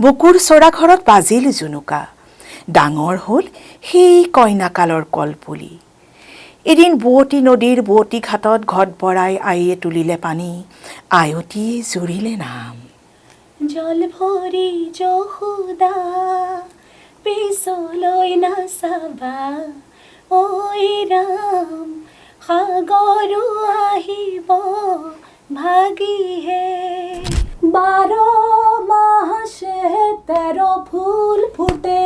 বুকুৰ চৰা ঘৰত বাজিল জুনুকা ডাঙৰ হ'ল সেই কইনাকালৰ কলপুলি এদিন বুৱতী নদীৰ বুৱতী ঘাটত ঘট বৰাই আইয়ে তুলিলে পানী আয়তী জুৰিলে নাম জল ভৰি যশোদা পিছলৈ নাচাবা ঐ ৰাম সাগৰো আহিব ভাগিহে 12 মাসে 13 ফুল ফুটে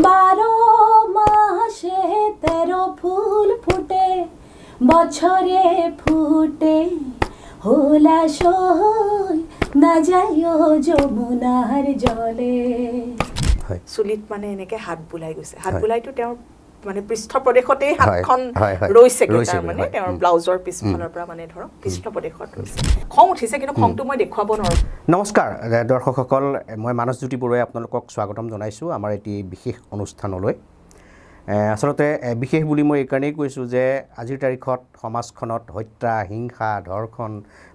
12 মাসে 13 ফুল ফুটে বছরে ফুটে হোলা সই না যায়ও যমুনার জলে চুলিত মানে এনেকে হাত বুলাই গৈছে হাত বুলাইতো তেওঁৰ মানে পৃষ্ঠপ্ৰদেশতেই হাতখন ৰৈছে মানে তেওঁৰ ব্লাউজৰ পিছফালৰ পৰা মানে ধৰক পৃষ্ঠপ্ৰদেশত ৰৈছে খং উঠিছে কিন্তু খংটো মই দেখুৱাব নোৱাৰো নমস্কাৰ দৰ্শকসকল মই মানসজ্যোতি বৰুৱাই আপোনালোকক স্বাগতম জনাইছোঁ আমাৰ এটি বিশেষ অনুষ্ঠানলৈ আসলতে বিশেষ বুলি মই এই কাৰণেই কৈছোঁ যে আজিৰ তাৰিখত সমাজখনত হত্যা হিংসা ধৰ্ষণ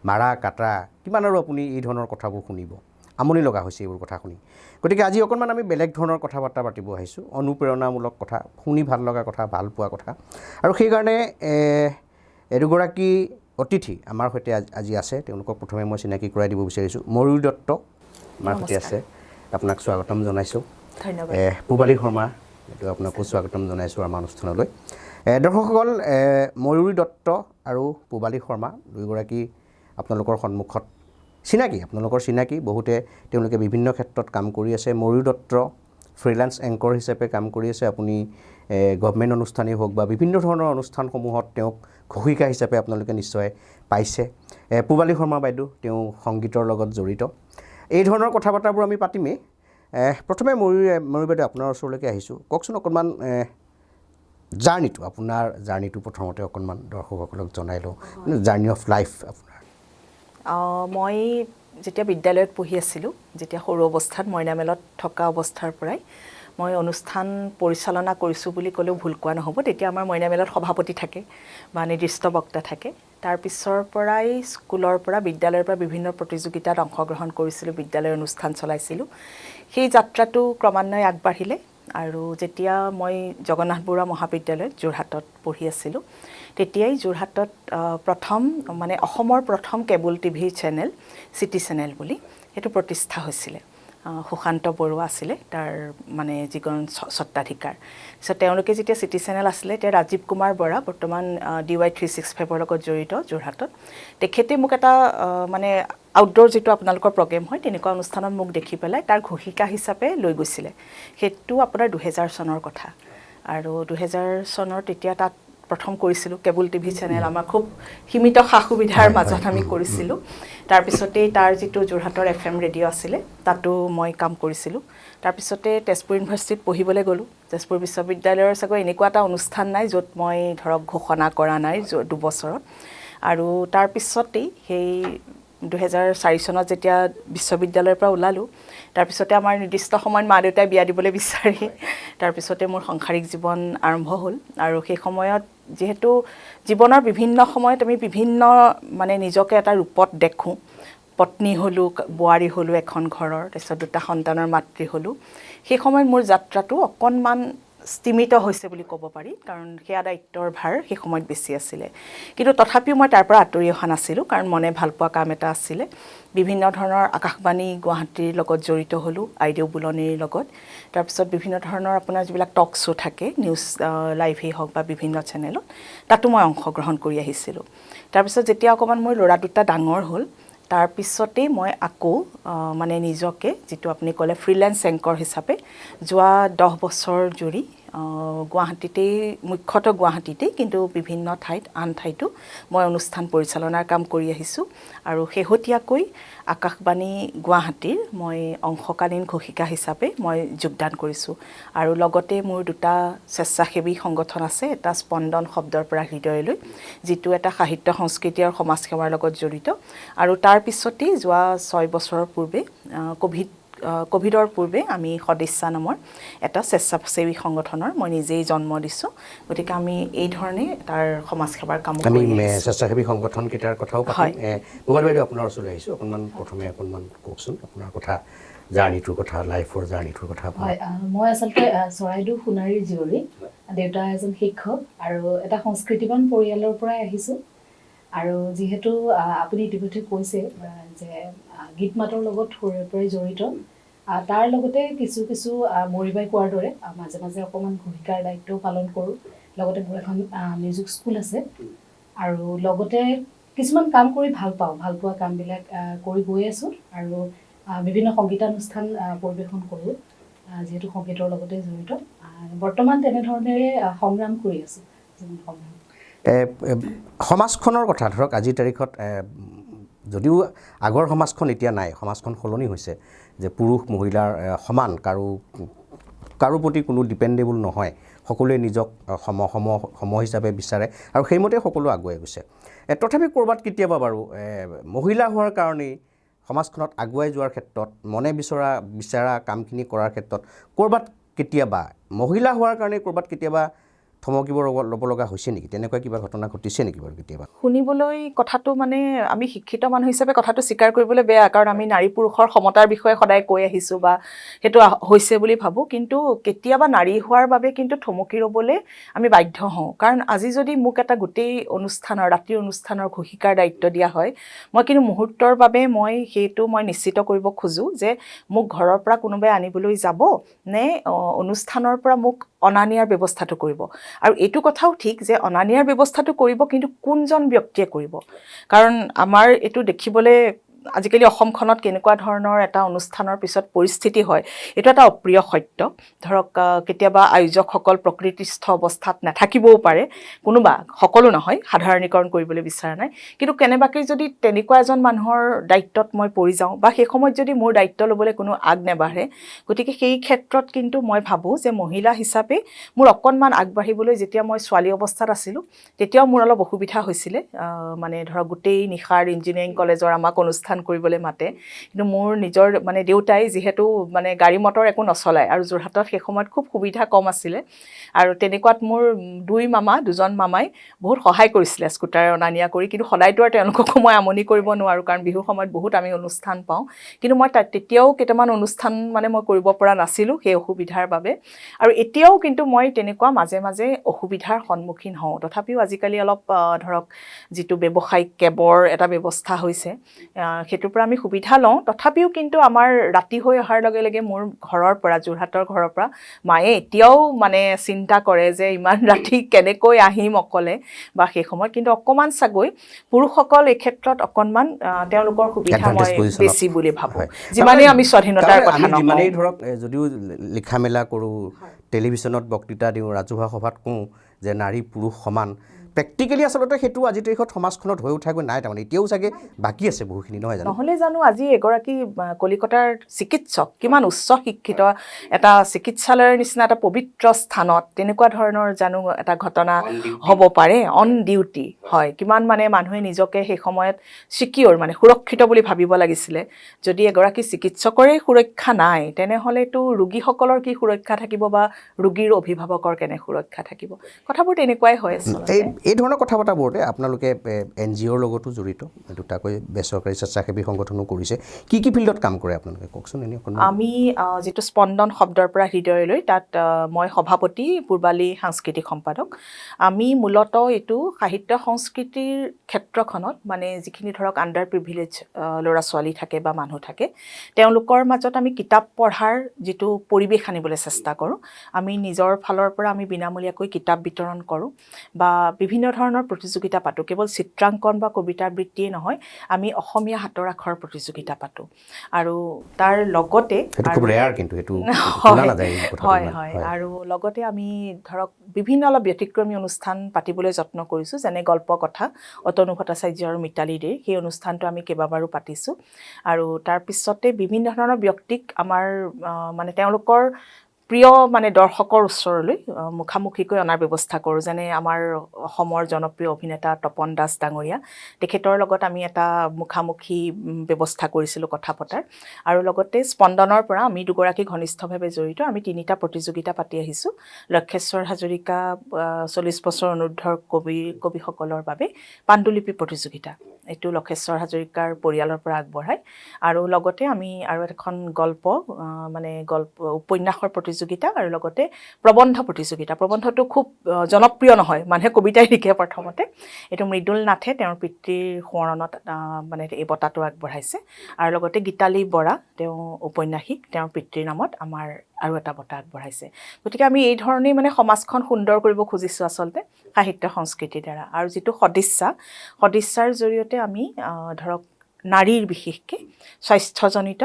মাৰা কাটা কিমান আৰু আপুনি এই ধৰণৰ কথাবোৰ শুনিব আমনি লগা হৈছে এইবোৰ কথা শুনি গতিকে আজি অকণমান আমি বেলেগ ধৰণৰ কথা বাৰ্তা পাতিব আহিছোঁ অনুপ্ৰেৰণামূলক কথা শুনি ভাল লগা কথা ভাল পোৱা কথা আৰু সেইকাৰণে দুগৰাকী অতিথি আমাৰ সৈতে আজি আছে তেওঁলোকক প্ৰথমে মই চিনাকি কৰাই দিব বিচাৰিছোঁ ময়ূৰ দত্ত আমাৰ সৈতে আছে আপোনাক স্বাগতম জনাইছোঁ ধন্যবাদ পূবালী শৰ্মা এইটো আপোনাকো স্বাগতম জনাইছোঁ আমাৰ অনুষ্ঠানলৈ দৰ্শকসকল ময়ূৰী দত্ত আৰু পূবালী শৰ্মা দুয়োগৰাকী আপোনালোকৰ সন্মুখত আপোনালোকৰ চিনাকি বহুতে তেওঁলোকে বিভিন্ন ক্ষেত্ৰত কাম কৰি আছে ময়ূৰী দত্ত ফ্ৰিল্যান্স এংকৰ হিচাপে কাম কৰি আছে আপুনি গভৰ্ণমেণ্ট অনুষ্ঠানেই হওক বা বিভিন্ন ধৰণৰ অনুষ্ঠানসমূহত তেওঁক ঘোষিকা হিচাপে আপোনালোকে নিশ্চয় পাইছে পূবালী শৰ্মা বাইদেউ তেওঁ সংগীতৰ লগত জড়িত এই ধৰণৰ কথা বাৰ্তাবোৰ আমি পাতিমেই প্ৰথমে ময়ূৰী বাইদেউ আপোনাৰ ওচৰলৈকে আহিছোঁ কওকচোন অকণমান আপোনাৰ জাৰ্ণিটো প্ৰথমতে অকণমান দৰ্শকসকলক জনাই লওঁ জাৰ্ণি অফ লাইফ আপোনাৰ মই যেতিয়া বিদ্যালয়ত পঢ়ি আছিলোঁ যেতিয়া সৰু অৱস্থাত মইনামেলত থকা অৱস্থাৰ পৰাই মই অনুষ্ঠান পৰিচালনা কৰিছোঁ বুলি ক'লেও ভুল কোৱা নহ'ব তেতিয়া আমাৰ মইনামেলত সভাপতি থাকে বা নিৰ্দিষ্ট বক্তা থাকে তাৰ পিছৰ পৰাই স্কুলৰ পৰা বিদ্যালয়ৰ পৰা বিভিন্ন প্ৰতিযোগিতাত অংশগ্ৰহণ কৰিছিলোঁ বিদ্যালয়ৰ অনুষ্ঠান চলাইছিলোঁ সেই যাত্ৰাটো ক্ৰমান্বয়ে আগবাঢ়িলে আৰু যেতিয়া মই জগন্নাথ বৰুৱা মহাবিদ্যালয়ত যোৰহাটত পঢ়ি আছিলোঁ তেতিয়াই যোৰহাটত প্ৰথম মানে অসমৰ প্ৰথম cable TV channel city channel বুলি সেইটো প্ৰতিষ্ঠা হৈছিলে সুশান্ত বৰুৱা আছিলে তাৰ মানে যিজন স্বত্বাধিকাৰ পিছত তেওঁলোকে যেতিয়া চিটি চেনেল আছিলে তেতিয়া ৰাজীৱ কুমাৰ বৰা বৰ্তমান DY 365ৰ লগত জড়িত যোৰহাটত তেখেতে মোক এটা মানে আউটডোৰ যিটো আপোনালোকৰ প্ৰগ্ৰেম হয় তেনেকুৱা অনুষ্ঠানত মোক দেখি পেলাই তাৰ ঘোষিকা হিচাপে লৈ গৈছিলে সেইটো আপোনাৰ 2000 চনৰ কথা আৰু 2000 চনৰ তেতিয়া তাত প্ৰথম কৰিছিলোঁ কেবল টিভি চেনেল আমাৰ খুব সীমিত সা সুবিধাৰ মাজত আমি কৰিছিলোঁ তাৰপিছতেই তাৰ যিটো যোৰহাটৰ FM ৰেডিঅ' আছিলে তাতো মই কাম কৰিছিলোঁ তাৰপিছতে তেজপুৰ ইউনিভাৰ্চিটিত পঢ়িবলৈ গ'লোঁ তেজপুৰ বিশ্ববিদ্যালয়ৰ চাগৈ এনেকুৱা এটা অনুষ্ঠান নাই য'ত মই ধৰক ঘোষণা কৰা নাই দুবছৰত আৰু তাৰপিছতেই সেই 2004 চনত যেতিয়া বিশ্ববিদ্যালয়ৰ পৰা ওলালোঁ তাৰপিছতে আমাৰ নিৰ্দিষ্ট সময়ত মা দেউতাই বিয়া দিবলৈ বিচাৰি তাৰপিছতে মোৰ সাংসাৰিক জীৱন আৰম্ভ হ'ল আৰু সেই সময়ত যেহেতু জীৱনৰ বিভিন্ন সময়ত আমি বিভিন্ন মানে নিজকে এটা ৰূপত দেখোঁ পত্নী হ'লোঁ বোৱাৰী হ'লোঁ এখন ঘৰৰ তাৰপিছত দুটা সন্তানৰ মাতৃ হ'লোঁ সেই সময়ত মোৰ যাত্ৰাটো অকণমান স্তিমিত হৈছে বুলি ক'ব পাৰি কাৰণ সেয়া দায়িত্বৰ ভাৰ সেই সময়ত বেছি আছিলে কিন্তু তথাপিও মই তাৰ পৰা আঁতৰি অহা নাছিলোঁ কাৰণ মনে ভাল পোৱা কাম এটা আছিলে বিভিন্ন ধৰণৰ আকাশবাণী গুৱাহাটীৰ লগত জড়িত হ'লোঁ আইদেউ বুলনিৰ লগত তাৰপিছত বিভিন্ন ধৰণৰ আপোনাৰ যিবিলাক টক শ্ব' থাকে নিউজ লাইভেই হওক বা বিভিন্ন চেনেলত তাতো মই অংশগ্ৰহণ কৰি আহিছিলোঁ তাৰপিছত যেতিয়া অকণমান মোৰ ল'ৰা দুটা ডাঙৰ হ'ল তাৰপিছতেই মই আকৌ মানে নিজকে যিটো আপুনি ক'লে ফ্ৰিল্যান্স এংকৰ হিচাপে যোৱা 10 বছৰ জুৰি গুৱাহাটীতেই মুখ্যতঃ গুৱাহাটীতেই কিন্তু বিভিন্ন ঠাইত আন ঠাইতো মই অনুষ্ঠান পৰিচালনাৰ কাম কৰি আহিছোঁ আৰু শেহতীয়াকৈ আকাশবাণী গুৱাহাটীৰ মই অংশকালীন ঘোষিকা হিচাপে মই যোগদান কৰিছোঁ আৰু লগতে মোৰ দুটা স্বেচ্ছাসেৱী সংগঠন আছে এটা স্পন্দন শব্দৰ পৰা হৃদয়লৈ যিটো এটা সাহিত্য সংস্কৃতি আৰু সমাজ সেৱাৰ লগত জড়িত আৰু তাৰ পিছতেই যোৱা 6 বছৰৰ পূৰ্বে কোভিডৰ পূৰ্বে আমি সদস্যা নামৰ এটা স্বেচ্ছাসেৱী সংগঠনৰ মই নিজেই জন্ম দিছোঁ গতিকে আমি এই ধৰণে তাৰ সমাজ সেৱাৰ কাম কৰি আমি স্বেচ্ছাসেৱী সংগঠন কেইটাৰ কথাও পাতিম পূবালী বাইদেউ আপোনাৰ ওচৰলৈ আহিছোঁ অকণমান প্ৰথমে অকণমান কওকচোন আপোনাৰ কথা জাৰ্ণিটোৰ কথা লাইফৰ জাৰ্ণিটোৰ কথা হয় মই আচলতে চৰাইদেউ সোণাৰীৰ জীয়ৰী দেউতা এজন শিক্ষক আৰু এটা সংস্কৃতিবান পৰিয়ালৰ পৰাই আহিছোঁ আৰু যিহেতু আপুনি ইতিমধ্যে কৈছে যে গীত মাতৰ লগত সৰুৰে পৰাই জড়িত তাৰ লগতে কিছু মৰিবাই কোৱাৰ দৰে মাজে মাজে অকণমান ঘোষিকাৰ দায়িত্বও পালন কৰোঁ লগতে মোৰ এখন মিউজিক স্কুল আছে আৰু লগতে কিছুমান কাম কৰি ভাল পোৱা কামবিলাক কৰি গৈ আছোঁ আৰু বিভিন্ন সংগীতানুষ্ঠান পৰিৱেশন কৰোঁ যিহেতু সংগীতৰ লগতে জড়িত বৰ্তমান তেনেধৰণেৰে সংগ্ৰাম কৰি আছোঁ সমাজখনৰ কথা ধৰক আজিৰ তাৰিখত যদিও আগৰ সমাজখন এতিয়া নাই সমাজখন সলনি হৈছে যে পুৰুষ মহিলাৰ সমান কাৰো প্ৰতি কোনো ডিপেণ্ডেবল নহয় সকলোৱে নিজক সম হিচাপে বিচাৰে আৰু সেইমতে সকলো আগুৱাই গৈছে তথাপি ক'ৰবাত কেতিয়াবা বাৰু মহিলা হোৱাৰ কাৰণেই সমাজখনত আগুৱাই যোৱাৰ ক্ষেত্ৰত মনে বিচৰা কামখিনি কৰাৰ ক্ষেত্ৰত ক'ৰবাত কেতিয়াবা মহিলা হোৱাৰ কাৰণে ক'ৰবাত কেতিয়াবা থমকিব ল'ব লগা হৈছে নেকি তেনেকুৱা কিবা ঘটনা ঘটিছে নেকি বাৰু কেতিয়াবা শুনিবলৈ কথাটো মানে আমি শিক্ষিত মানুহ হিচাপে কথাটো স্বীকাৰ কৰিবলৈ বেয়া কাৰণ আমি নাৰী পুৰুষৰ সমতাৰ বিষয়ে সদায় কৈ আহিছোঁ বা সেইটো হৈছে বুলি ভাবোঁ কিন্তু কেতিয়াবা নাৰী হোৱাৰ বাবে কিন্তু থমকি ৰ'বলৈ আমি বাধ্য হওঁ কাৰণ আজি যদি মোক এটা গোটেই ৰাতিৰ অনুষ্ঠানৰ ঘোষিকাৰ দায়িত্ব দিয়া হয় মই কিন্তু মুহূৰ্তৰ বাবে সেইটো নিশ্চিত কৰিব খোজোঁ যে মোক ঘৰৰ পৰা কোনোবাই আনিবলৈ যাব নে অনুষ্ঠানৰ পৰা মোক অনা নিয়াৰ ব্যৱস্থাটো কৰিব আৰু এইটো কথাও ঠিক যে অনা নিয়াৰ ব্যৱস্থাটো কৰিব কিন্তু কোনজন ব্যক্তিয়ে কৰিব কাৰণ আমাৰ এইটো দেখিবলৈ আজিকালি অসমখনত কেনেকুৱা ধৰণৰ এটা অনুষ্ঠানৰ পিছত পৰিস্থিতি হয় এইটো এটা অপ্ৰিয় সত্য ধৰক কেতিয়াবা আয়োজকসকল প্ৰকৃতিস্থ অৱস্থাত নাথাকিবও পাৰে কোনোবা সকলো নহয় সাধাৰণীকৰণ কৰিবলৈ বিচৰা নাই কিন্তু কেনেবাকৈ যদি তেনেকুৱা এজন মানুহৰ দায়িত্বত মই পৰি যাওঁ বা সেই সময়ত যদি মোৰ দায়িত্ব ল'বলৈ কোনো আগ নেবাঢ়ে গতিকে সেই ক্ষেত্ৰত কিন্তু মই ভাবোঁ যে মহিলা হিচাপে মোৰ অকণমান আগবাঢ়িবলৈ যেতিয়া মই ছোৱালী অৱস্থাত আছিলোঁ তেতিয়াও মোৰ অলপ অসুবিধা হৈছিলে মানে ধৰক গোটেই নিশাৰ ইঞ্জিনিয়াৰিং কলেজৰ আমাক অনুষ্ঠান কৰিবলৈ মাতে কিন্তু মোৰ নিজৰ মানে দেউতাই যিহেতু মানে গাড়ী মটৰ একো নচলায় আৰু যোৰহাটত সেই সময়ত খুব সুবিধা কম আছিলে আৰু তেনেকুৱাত মোৰ দুজন মামাই বহুত সহায় কৰিছিলে স্কুটাৰ অনা নিয়া কৰি কিন্তু সদায়তো আৰু তেওঁলোককো মই আমনি কৰিব নোৱাৰোঁ কাৰণ বিহুৰ সময়ত বহুত আমি অনুষ্ঠান পাওঁ কিন্তু মই তেতিয়াও কেইটামান অনুষ্ঠান মানে মই কৰিব পৰা নাছিলোঁ সেই অসুবিধাৰ বাবে আৰু এতিয়াও কিন্তু মই তেনেকুৱা মাজে মাজে অসুবিধাৰ সন্মুখীন হওঁ তথাপিও আজিকালি অলপ ধৰক যিটো ব্যৱসায়িক কেবৰ এটা ব্যৱস্থা হৈছে সেইটোৰ পৰা আমি সুবিধা লওঁ তথাপিও কিন্তু আমাৰ ৰাতি হৈ অহাৰ লগে লগে মোৰ যোৰহাটৰ ঘৰৰ পৰা মায়ে এতিয়াও মানে চিন্তা কৰে যে ইমান ৰাতি কেনেকৈ আহিম অকলে বা সেই সময়ত কিন্তু অকণমান চাগৈ পুৰুষসকল এই ক্ষেত্ৰত অকণমান তেওঁলোকৰ সুবিধা মই বেছি বুলি ভাবোঁ যিমানেই আমি স্বাধীনতাৰ কথা নকওঁ যিমানেই ধৰক যদিও লিখা মেলা কৰোঁ টেলিভিশ্যনত বক্তৃতা দিওঁ ৰাজহুৱা সভাত কওঁ যে নাৰী পুৰুষ সমান প্ৰেক্টিকেলি আচলতে সেইটো আজিৰ তাৰিখত সমাজখনত হৈ উঠাগৈ নাই তাৰমানে এতিয়াও চাগে বাকী আছে বহুখিনি নহয় জানো নহ'লে জানো আজি এগৰাকী কলিকতাৰ চিকিৎসক কিমান উচ্চ শিক্ষিত এটা চিকিৎসালয়ৰ নিচিনা এটা পবিত্ৰ স্থানত তেনেকুৱা ধৰণৰ জানো এটা ঘটনা হ'ব পাৰে অন ডিউটি হয় কিমান মানে মানুহে নিজকে সেই সময়ত চিকিউৰ মানে সুৰক্ষিত বুলি ভাবিব লাগিছিলে যদি এগৰাকী চিকিৎসকৰে সুৰক্ষা নাই তেনেহ'লেতো ৰোগীসকলৰ কি সুৰক্ষা থাকিব বা ৰোগীৰ অভিভাৱকৰ কেনে সুৰক্ষা থাকিব কথাবোৰ তেনেকুৱাই হৈ আছে এই ধৰণৰ কথা বতৰাবোৰতে আপোনালোকে NGOৰ লগতো জড়িত দুটাকৈ বেচৰকাৰী স্বেচ্ছাসেৱী সংগঠনো কৰিছে কি ফিল্ডত কাম কৰে আপোনালোকে কওকচোন এনেই আমি যিটো স্পন্দন শব্দৰ পৰা হৃদয়লৈ তাত মই সভাপতি পূৰ্বালী সাংস্কৃতিক সম্পাদক আমি মূলতঃ এইটো সাহিত্য সংস্কৃতিৰ ক্ষেত্ৰখনত মানে যিখিনি ধৰক আণ্ডাৰ প্ৰিভিলেজ ল'ৰা ছোৱালী থাকে বা মানুহ থাকে তেওঁলোকৰ মাজত আমি কিতাপ পঢ়াৰ যিটো পৰিৱেশ আনিবলৈ চেষ্টা কৰোঁ আমি নিজৰ ফালৰ পৰা আমি বিনামূলীয়াকৈ কিতাপ বিতৰণ কৰোঁ বা বিভিন্ন ধৰণৰ প্ৰতিযোগিতা পাতোঁ কেৱল চিত্ৰাংকন বা কবিতা আবৃত্তিয়ে নহয় আমি অসমীয়া হাতৰ আখৰ প্ৰতিযোগিতা পাতোঁ আৰু তাৰ লগতে হয় আৰু লগতে আমি ধৰক বিভিন্ন অলপ ব্যতিক্ৰমী অনুষ্ঠান পাতিবলৈ যত্ন কৰিছোঁ যেনে গল্প কথা অতনু ভট্টাচাৰ্য আৰু মিতালী দেৰ সেই অনুষ্ঠানটো আমি কেইবাবাৰো পাতিছোঁ আৰু তাৰপিছতে বিভিন্ন ধৰণৰ ব্যক্তিক আমাৰ মানে তেওঁলোকৰ প্ৰিয় মানে দৰ্শকৰ ওচৰলৈ মুখামুখিকৈ অনাৰ ব্যৱস্থা কৰোঁ যেনে আমাৰ অসমৰ জনপ্ৰিয় অভিনেতা তপন দাস ডাঙৰীয়া তেখেতৰ লগত আমি এটা মুখামুখি ব্যৱস্থা কৰিছিলোঁ কথা পতাৰ আৰু লগতে স্পন্দনৰ পৰা আমি দুগৰাকী ঘনিষ্ঠভাৱে জড়িত আমি 3টা প্ৰতিযোগিতা পাতি আহিছোঁ লক্ষেশ্বৰ হাজৰিকা 40 বছৰ অনুৰ্ধৰ কবিসকলৰ বাবে পাণ্ডুলিপি প্ৰতিযোগিতা এইটো লক্ষেশ্বৰ হাজৰিকাৰ পৰিয়ালৰ পৰা আগবঢ়ায় আৰু লগতে আমি আৰু এখন গল্প উপন্যাসৰ প্ৰতিযোগিতা আৰু লগতে প্ৰবন্ধ প্ৰতিযোগিতা প্ৰবন্ধটো খুব জনপ্ৰিয় নহয় মানুহে কবিতাই লিখে প্ৰথমতে এইটো মৃদুল নাথে তেওঁৰ পিতৃৰ সোঁৱৰণত এই বঁটাটো আগবঢ়াইছে আৰু লগতে গীতালী বৰা তেওঁ ঔপন্যাসিক তেওঁৰ পিতৃৰ নামত আমাৰ আৰু এটা বঁটা আগবঢ়াইছে গতিকে আমি এই ধৰণেই সমাজখন সুন্দৰ কৰিব খুজিছোঁ আচলতে সাহিত্য সংস্কৃতিৰ দ্বাৰা আৰু যিটো সদিচ্ছাৰ জৰিয়তে আমি ধৰক নাৰীৰ বিশেষকৈ স্বাস্থ্যজনিত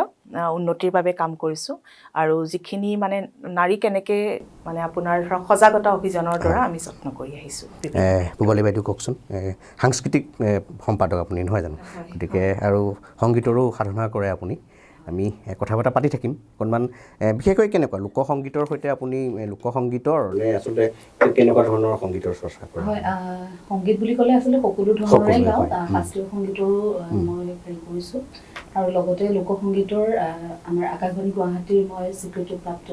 উন্নতিৰ বাবে কাম কৰিছোঁ আৰু যিখিনি নাৰী কেনেকৈ আপোনাৰ ধৰক সজাগতা অভিযানৰ দ্বাৰা আমি যত্ন কৰি আহিছোঁ পূবালী বাইদেউ কওকচোন সাংস্কৃতিক সম্পাদক আপুনি নহয় জানো গতিকে আৰু সংগীতৰো সাধনা কৰে আপুনি আমি কথা বতৰা পাতি থাকিম অকণমান বিশেষকৈ কেনেকুৱা লোকসংগীতৰ সৈতে আপুনি লোকসংগীতৰ নে আচলতে কেনেকুৱা ধৰণৰ সংগীতৰ চৰ্চা কৰে হয় সংগীত বুলি ক'লে আচলতে সকলো ধৰণৰে গাওঁ শাস্ত্ৰীয় সংগীতৰো মই হেৰি কৰিছোঁ আৰু লগতে লোকসংগীতৰ আমাৰ আকাশবাণী গুৱাহাটীৰ মই স্বীকৃতিপ্ৰাপ্ত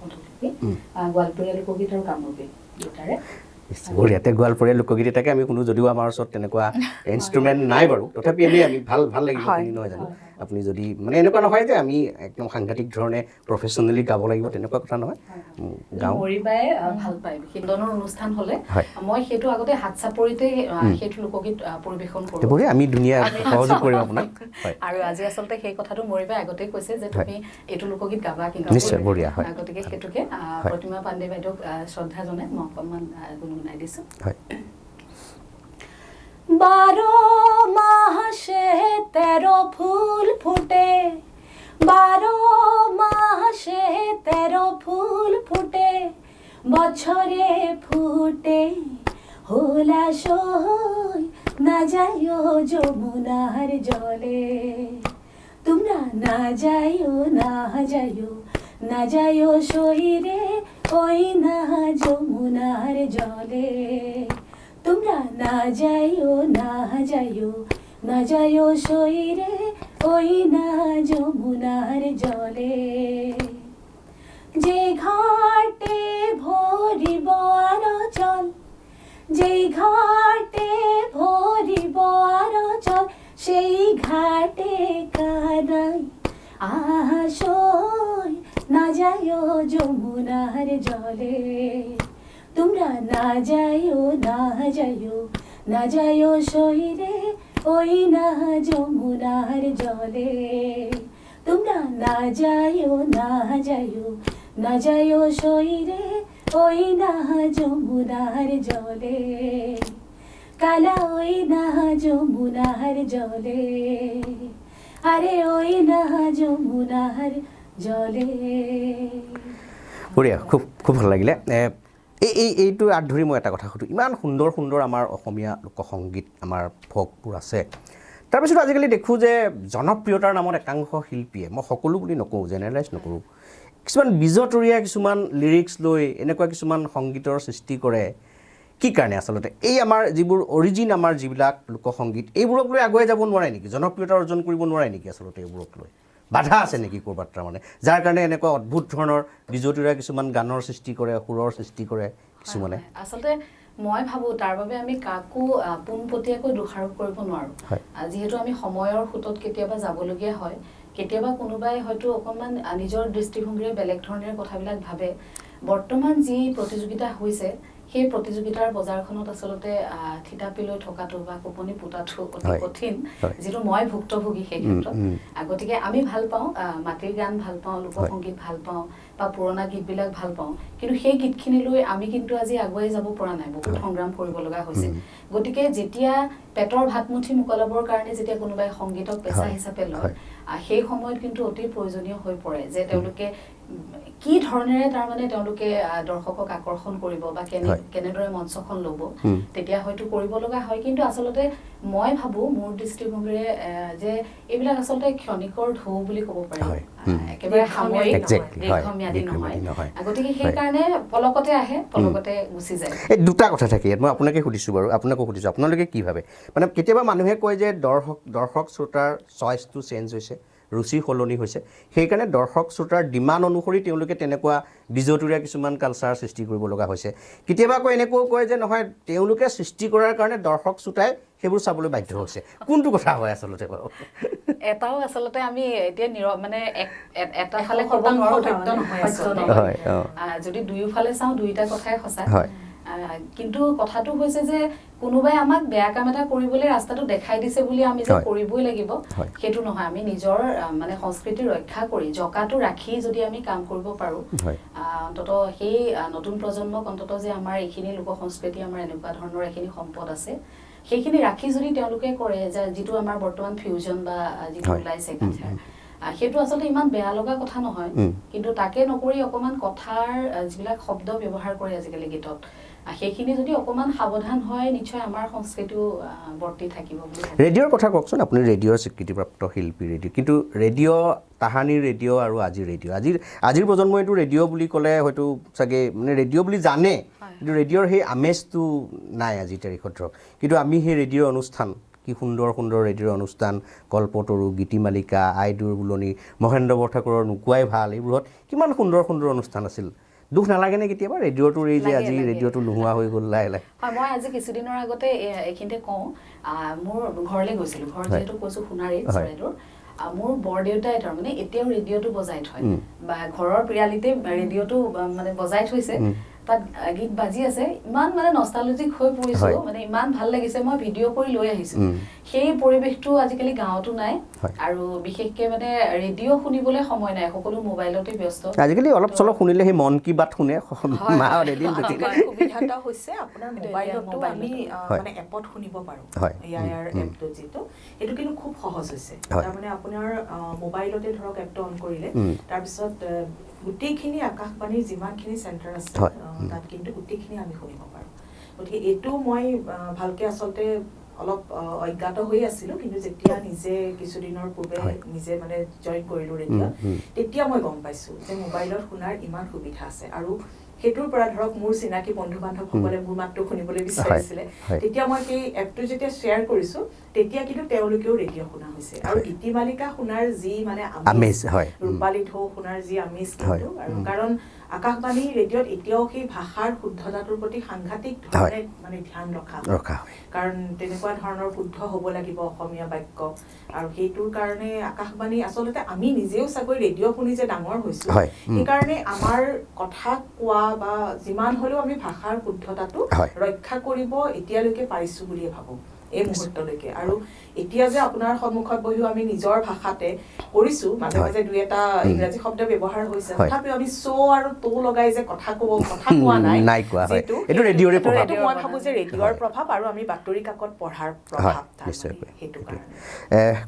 কণ্ঠশিল্পী গোৱালপৰীয়া লোকগীত আৰু কামৰূপী দুটাৰে বঢ়িয়াতে গোৱালপৰীয়া লোকগীত এটাকে আমি শুনো যদিও আমাৰ ওচৰত তেনেকুৱা ইনষ্ট্ৰুমেণ্ট নাই বাৰু তথাপি এনেই আমি ভাল লাগিব শুনি নহয় জানো আপুনি যদি এনেকুৱা নহয় যে আমি একদম সাংঘাতিক ধৰণে প্ৰফেচনেলি গাব লাগিব তেনেকুৱা কথা নহয় গাওঁ মৰিবাই ভাল পায় বিশেষধৰণৰ অনুষ্ঠান হ'লে মই সেইটো আগতে হাত চাপৰিতে সেইটো লোকগীত পৰিৱেশন কৰোঁ বঢ়িয়া আমি ধুনীয়া সহযোগ কৰিম আপোনাক আৰু আজি আচলতে সেই কথাটো মৰিবাই আগতেই কৈছে যে তুমি এইটো লোকগীত গাবা কিন্তু নিশ্চয় বঢ়িয়া হয় গতিকে সেইটোকে প্ৰতিমা পাণ্ডে বাইদেউক শ্ৰদ্ধা জনাই মই অকণমান গুণগুণাই দিছোঁ 12 মাসে 13 ফুল ফুটে 12 মাসে 13 ফুল ফুটে বছরে ফুটে হোলাশয় না যাইও যমুনার জলে তোমরা না যাইও না যাইও শহীরে ওই না যমুনার জলে তোমরা না যাইও শহীরে ওই না যমুনার জলে যে ঘাটে ভরিব আরচল যে ঘাটে ভরিব আরচল সেই ঘাটে কানাই আসই না যাইও যমুনার জলে তোমরা না যাইও শহীরে ওই না যমুনার জলে তোমরা না যাইও শহীরে ওই না যমুনার জলে কালা ওই না যমুনার জলে আরে ওই না যমুনার জলে বঢ়িয়া খুব ভাল লাগিলে এইটো আগ ধৰি মই এটা কথা সুধোঁ ইমান সুন্দৰ আমাৰ অসমীয়া লোকসংগীত আমাৰ ফকবোৰ আছে তাৰপিছত আজিকালি দেখোঁ যে জনপ্ৰিয়তাৰ নামত একাংশ শিল্পীয়ে মই সকলো বুলি নকওঁ জেনেৰেলাইজ নকৰোঁ কিছুমান বীজতৰীয়া কিছুমান লিৰিক্স লৈ এনেকুৱা কিছুমান সংগীতৰ সৃষ্টি কৰে কি কাৰণে আচলতে এই আমাৰ যিবোৰ অৰিজিন আমাৰ যিবিলাক লোকসংগীত এইবোৰক লৈ আগুৱাই যাব নোৱাৰে নেকি জনপ্ৰিয়তা অৰ্জন কৰিব নোৱাৰে নেকি আচলতে এইবোৰক লৈ বাধা আছে নেকি ক'ৰবাত তাৰমানে যাৰ কাৰণে এনেকুৱা অদ্ভুত ধৰণৰ বীজতৰীয়া কিছুমান গানৰ সৃষ্টি কৰে সুৰৰ সৃষ্টি কৰে কিছুমানে আচলতে মই ভাবোঁ তাৰ বাবে আমি কাকো পোনপটীয়াকৈ দোষাৰোপ কৰিব নোৱাৰোঁ যিহেতু আমি সময়ৰ সোঁতত কেতিয়াবা যাবলগীয়া হয় কেতিয়াবা কোনোবাই হয়তো অকণমান নিজৰ দৃষ্টিভংগীৰে বেলেগ ধৰণেৰে কথাবিলাক ভাবে বৰ্তমান যি প্ৰতিযোগিতা হৈছে সেই প্ৰতিযোগিতাৰ বজাৰখনত আচলতে থিতাপি লৈ থকাটো বা কোপনি পোতাটো অতি কঠিন যিটো মই ভুক্তভোগী সেই ক্ষেত্ৰত গতিকে আমি ভাল পাওঁ মাটিৰ গান ভাল পাওঁ লোকসংগীত ভাল পাওঁ বা পুৰণা গীতবিলাক ভাল পাওঁ কিন্তু সেই গীতখিনিলৈ আমি কিন্তু আজি আগুৱাই যাব পৰা নাই বহুত সংগ্ৰাম কৰিব লগা হৈছে গতিকে যেতিয়া পেটৰ ভাতমুঠি মোকলাবৰ কাৰণে যেতিয়া কোনোবাই সংগীতক পেচা হিচাপে লয় সেই সময়ত কিন্তু অতি প্ৰয়োজনীয় হৈ পৰে যে তেওঁলোকে কি ধৰণেৰে তাৰমানে তেওঁলোকে দৰ্শকক আকৰ্ষণ কৰিব বা কেনেদৰে মঞ্চখন ল'ব তেতিয়া হয়তো কৰিব লগা হয় কিন্তু আচলতে মই ভাবোঁ মোৰ দৃষ্টিভংগীৰে যে এইবিলাক আচলতে ক্ষণিকৰ ঢৌ বুলি ক'ব পাৰি একেবাৰে সাময়িক দীৰ্ঘম্যাদী নহয় গতিকে সেইকাৰণে পলকতে আহে পলকতে গুচি যায় এই দুটা কথা থাকে ইয়াত মই আপোনাকে সুধিছোঁ বাৰু আপোনাকো সুধিছোঁ আপোনালোকে কি ভাবে মানে কেতিয়াবা মানুহে কয় যে দৰ্শক শ্ৰোতাৰ চইচটো চেঞ্জ হৈছে ৰুচি সলনি হৈছে সেইকাৰণে দৰ্শক শ্ৰোতাৰ ডিমাণ্ড অনুসৰি তেওঁলোকে তেনেকুৱা বীজতৰীয়া কিছুমান কালচাৰ সৃষ্টি কৰিব লগা হৈছে কেতিয়াবা আকৌ এনেকুৱাও কয় যে নহয় তেওঁলোকে সৃষ্টি কৰাৰ কাৰণে দৰ্শক শ্ৰোতাই সেইবোৰ চাবলৈ বাধ্য হৈছে কোনটো কথা হয় আচলতে বাৰু এটাও আচলতে আমি এতিয়া মানে এটা ফালে ক'ব নোৱাৰো সত্য নহয় আচলতে যদি দুয়োফালে চাওঁ দুইটা কথাই সঁচা কিন্তু কথাটো হৈছে যে কোনোবাই আমাক বেয়া কাম এটা কৰিবলৈ ৰাস্তাটো দেখাই দিছে বুলি আমি যে কৰিবই লাগিব সেইটো নহয় আমি নিজৰ মানে সংস্কৃতি ৰক্ষা কৰি জকাটো ৰাখি যদি আমি কাম কৰিব পাৰো অন্তত সেই নতুন প্ৰজন্মক অন্তত যে আমাৰ এইখিনি লোক সংস্কৃতি আমাৰ এনেকুৱা ধৰণৰ এইখিনি সম্পদ আছে সেইখিনি ৰাখি যদি তেওঁলোকে কৰে যে যিটো আমাৰ বৰ্তমান ফিউজন বা যিটো ওলাইছে কালচাৰ সেইটো আচলতে ইমান বেয়া লগা কথা নহয় কিন্তু তাকে নকৰি অকমান কথাৰ যিবিলাক শব্দ ব্যৱহাৰ কৰে আজিকালি গীতত সেইখিনি যদি অকমান সাৱধান হয় নিশ্চয় আমাৰ সংস্কৃতিও বৰ্তি থাকিব বুলি ৰেডিঅ'ৰ কথা কওকচোন আপুনি ৰেডিঅ'ৰ স্বীকৃতিপ্ৰাপ্ত শিল্পী ৰেডিঅ' কিন্তু ৰেডিঅ' তাহানিৰ ৰেডিঅ' আৰু আজিৰ ৰেডিঅ' আজিৰ প্ৰজন্মইটো ৰেডিঅ' বুলি ক'লে হয়তো চাগে মানে ৰেডিঅ' বুলি জানে কিন্তু ৰেডিঅ'ৰ সেই আমেজটো নাই আজিৰ তাৰিখত ধৰক কিন্তু আমি সেই ৰেডিঅ'ৰ অনুষ্ঠান কি সুন্দৰ সুন্দৰ ৰেডিঅ'ৰ অনুষ্ঠান কল্পতৰু গীতিমালিকা আইদুৰ বুলনি মহেন্দ্ৰ বৰঠাকুৰৰ নোকোৱাই ভাল এইবোৰত কিমান সুন্দৰ সুন্দৰ অনুষ্ঠান আছিল দুখ নালাগে নে কেতিয়াবা ৰেডিঅ'টোৰ এই যে আজি ৰেডিঅ'টো নোহোৱা হৈ গ'ল লাহে লাহে মই আজি কিছুদিনৰ আগতে এইখিনিতে কওঁ মোৰ ঘৰলৈ গৈছিলোঁ ঘৰ যিহেতু কৈছোঁ সোণাৰী চৰাইদেউৰ মোৰ বৰদেউতাই তাৰমানে এতিয়াও ৰেডিঅ'টো বজাই থয় বা ঘৰৰ পিৰালিতে ৰেডিঅ'টো মানে বজাই থৈছে তাত গীত বাজি আছে ইমান মানে নষ্টালজিক হৈ পৰিছো মানে ইমান ভাল লাগিছে মই ভিডিঅ' কৰি লৈ আহিছো সেই পৰিৱেশটো আজিকালি গাঁৱতো নাই আৰু বিশেষকৈ মানে ৰেডিঅ' শুনিবলৈ সময় নাই সকলো মোবাইলতে ব্যস্ত আজিকালি অলপ চলপ শুনিলে সেই মন কি বাত শুনে মাহত এদিন সুবিধা এটা হৈছে আপোনাৰ মোবাইলতো আমি মানে এপত শুনিব পাৰোঁ ইয়াৰ এপটো যিটো এইটো কিন্তু খুব সহজ হৈছে তাৰমানে আপোনাৰ মোবাইলতে ধৰক এপটো অন কৰিলে তাৰপিছত গোটেইখিনি আকাশবাণীৰ যিমানখিনি চেণ্টাৰ আছে তাত কিন্তু গোটেইখিনি আমি শুনিব পাৰোঁ গতিকে এইটো মই ভালকৈ আচলতে অলপ অজ্ঞাত হৈ আছিলোঁ কিন্তু যেতিয়া নিজে কিছুদিনৰ পূৰ্বে নিজে মানে জইন কৰিলোঁ ৰেডিঅ'ত তেতিয়া মই গম পাইছোঁ যে মোবাইলত শুনাৰ ইমান সুবিধা আছে আৰু সেইটোৰ পৰা ধৰক মোৰ চিনাকি বন্ধু বান্ধৱসকলে মোৰ মাতটো শুনিবলৈ বিচাৰিছিলে তেতিয়া মই সেই এপটো যেতিয়া শ্বেয়াৰ কৰিছোঁ তেতিয়া কিন্তু তেওঁলোকেও ৰেডিঅ' শুনা হৈছে আৰু গীতিমালিকা শুনাৰ যি মানে আমেজ ৰূপালী ঢৌ শুনাৰ যি আমেজ কিন্তু আৰু কাৰণ আকাশবাণী ৰেডিঅ'ত এতিয়াও সেই ভাষাৰ শুদ্ধতাটোৰ প্ৰতি সাংঘাতিক ধৰণে মানে ধ্যান ৰখা হয় কাৰণ তেনেকুৱা ধৰণৰ শুদ্ধ হ'ব লাগিব অসমীয়া বাক্য আৰু সেইটোৰ কাৰণে আকাশবাণী আচলতে আমি নিজেও চাগৈ ৰেডিঅ' শুনি যে ডাঙৰ হৈছোঁ সেইকাৰণে আমাৰ কথা কোৱা বা যিমান হ'লেও আমি ভাষাৰ শুদ্ধতাটো ৰক্ষা কৰিব এতিয়ালৈকে পাৰিছোঁ বুলিয়ে ভাবোঁ এই মুহূৰ্তলৈকে আৰু এতিয়া যে আপোনাৰ সন্মুখত বহিও আমি নিজৰ ভাষাতে কৰিছোঁ মাজে মাজে দুই এটা ইংৰাজী শব্দ ব্যৱহাৰ হৈছে তথাপিও আমি আৰু তো লগাই যে কথা কোৱা নাই এইটো ৰেডিঅ'ৰে প্ৰভাৱ মই ভাবোঁ যে ৰেডিঅ'ৰ প্ৰভাৱ আৰু আমি বাতৰি কাকত পঢ়াৰ প্ৰভাৱ সেইটো কাৰণে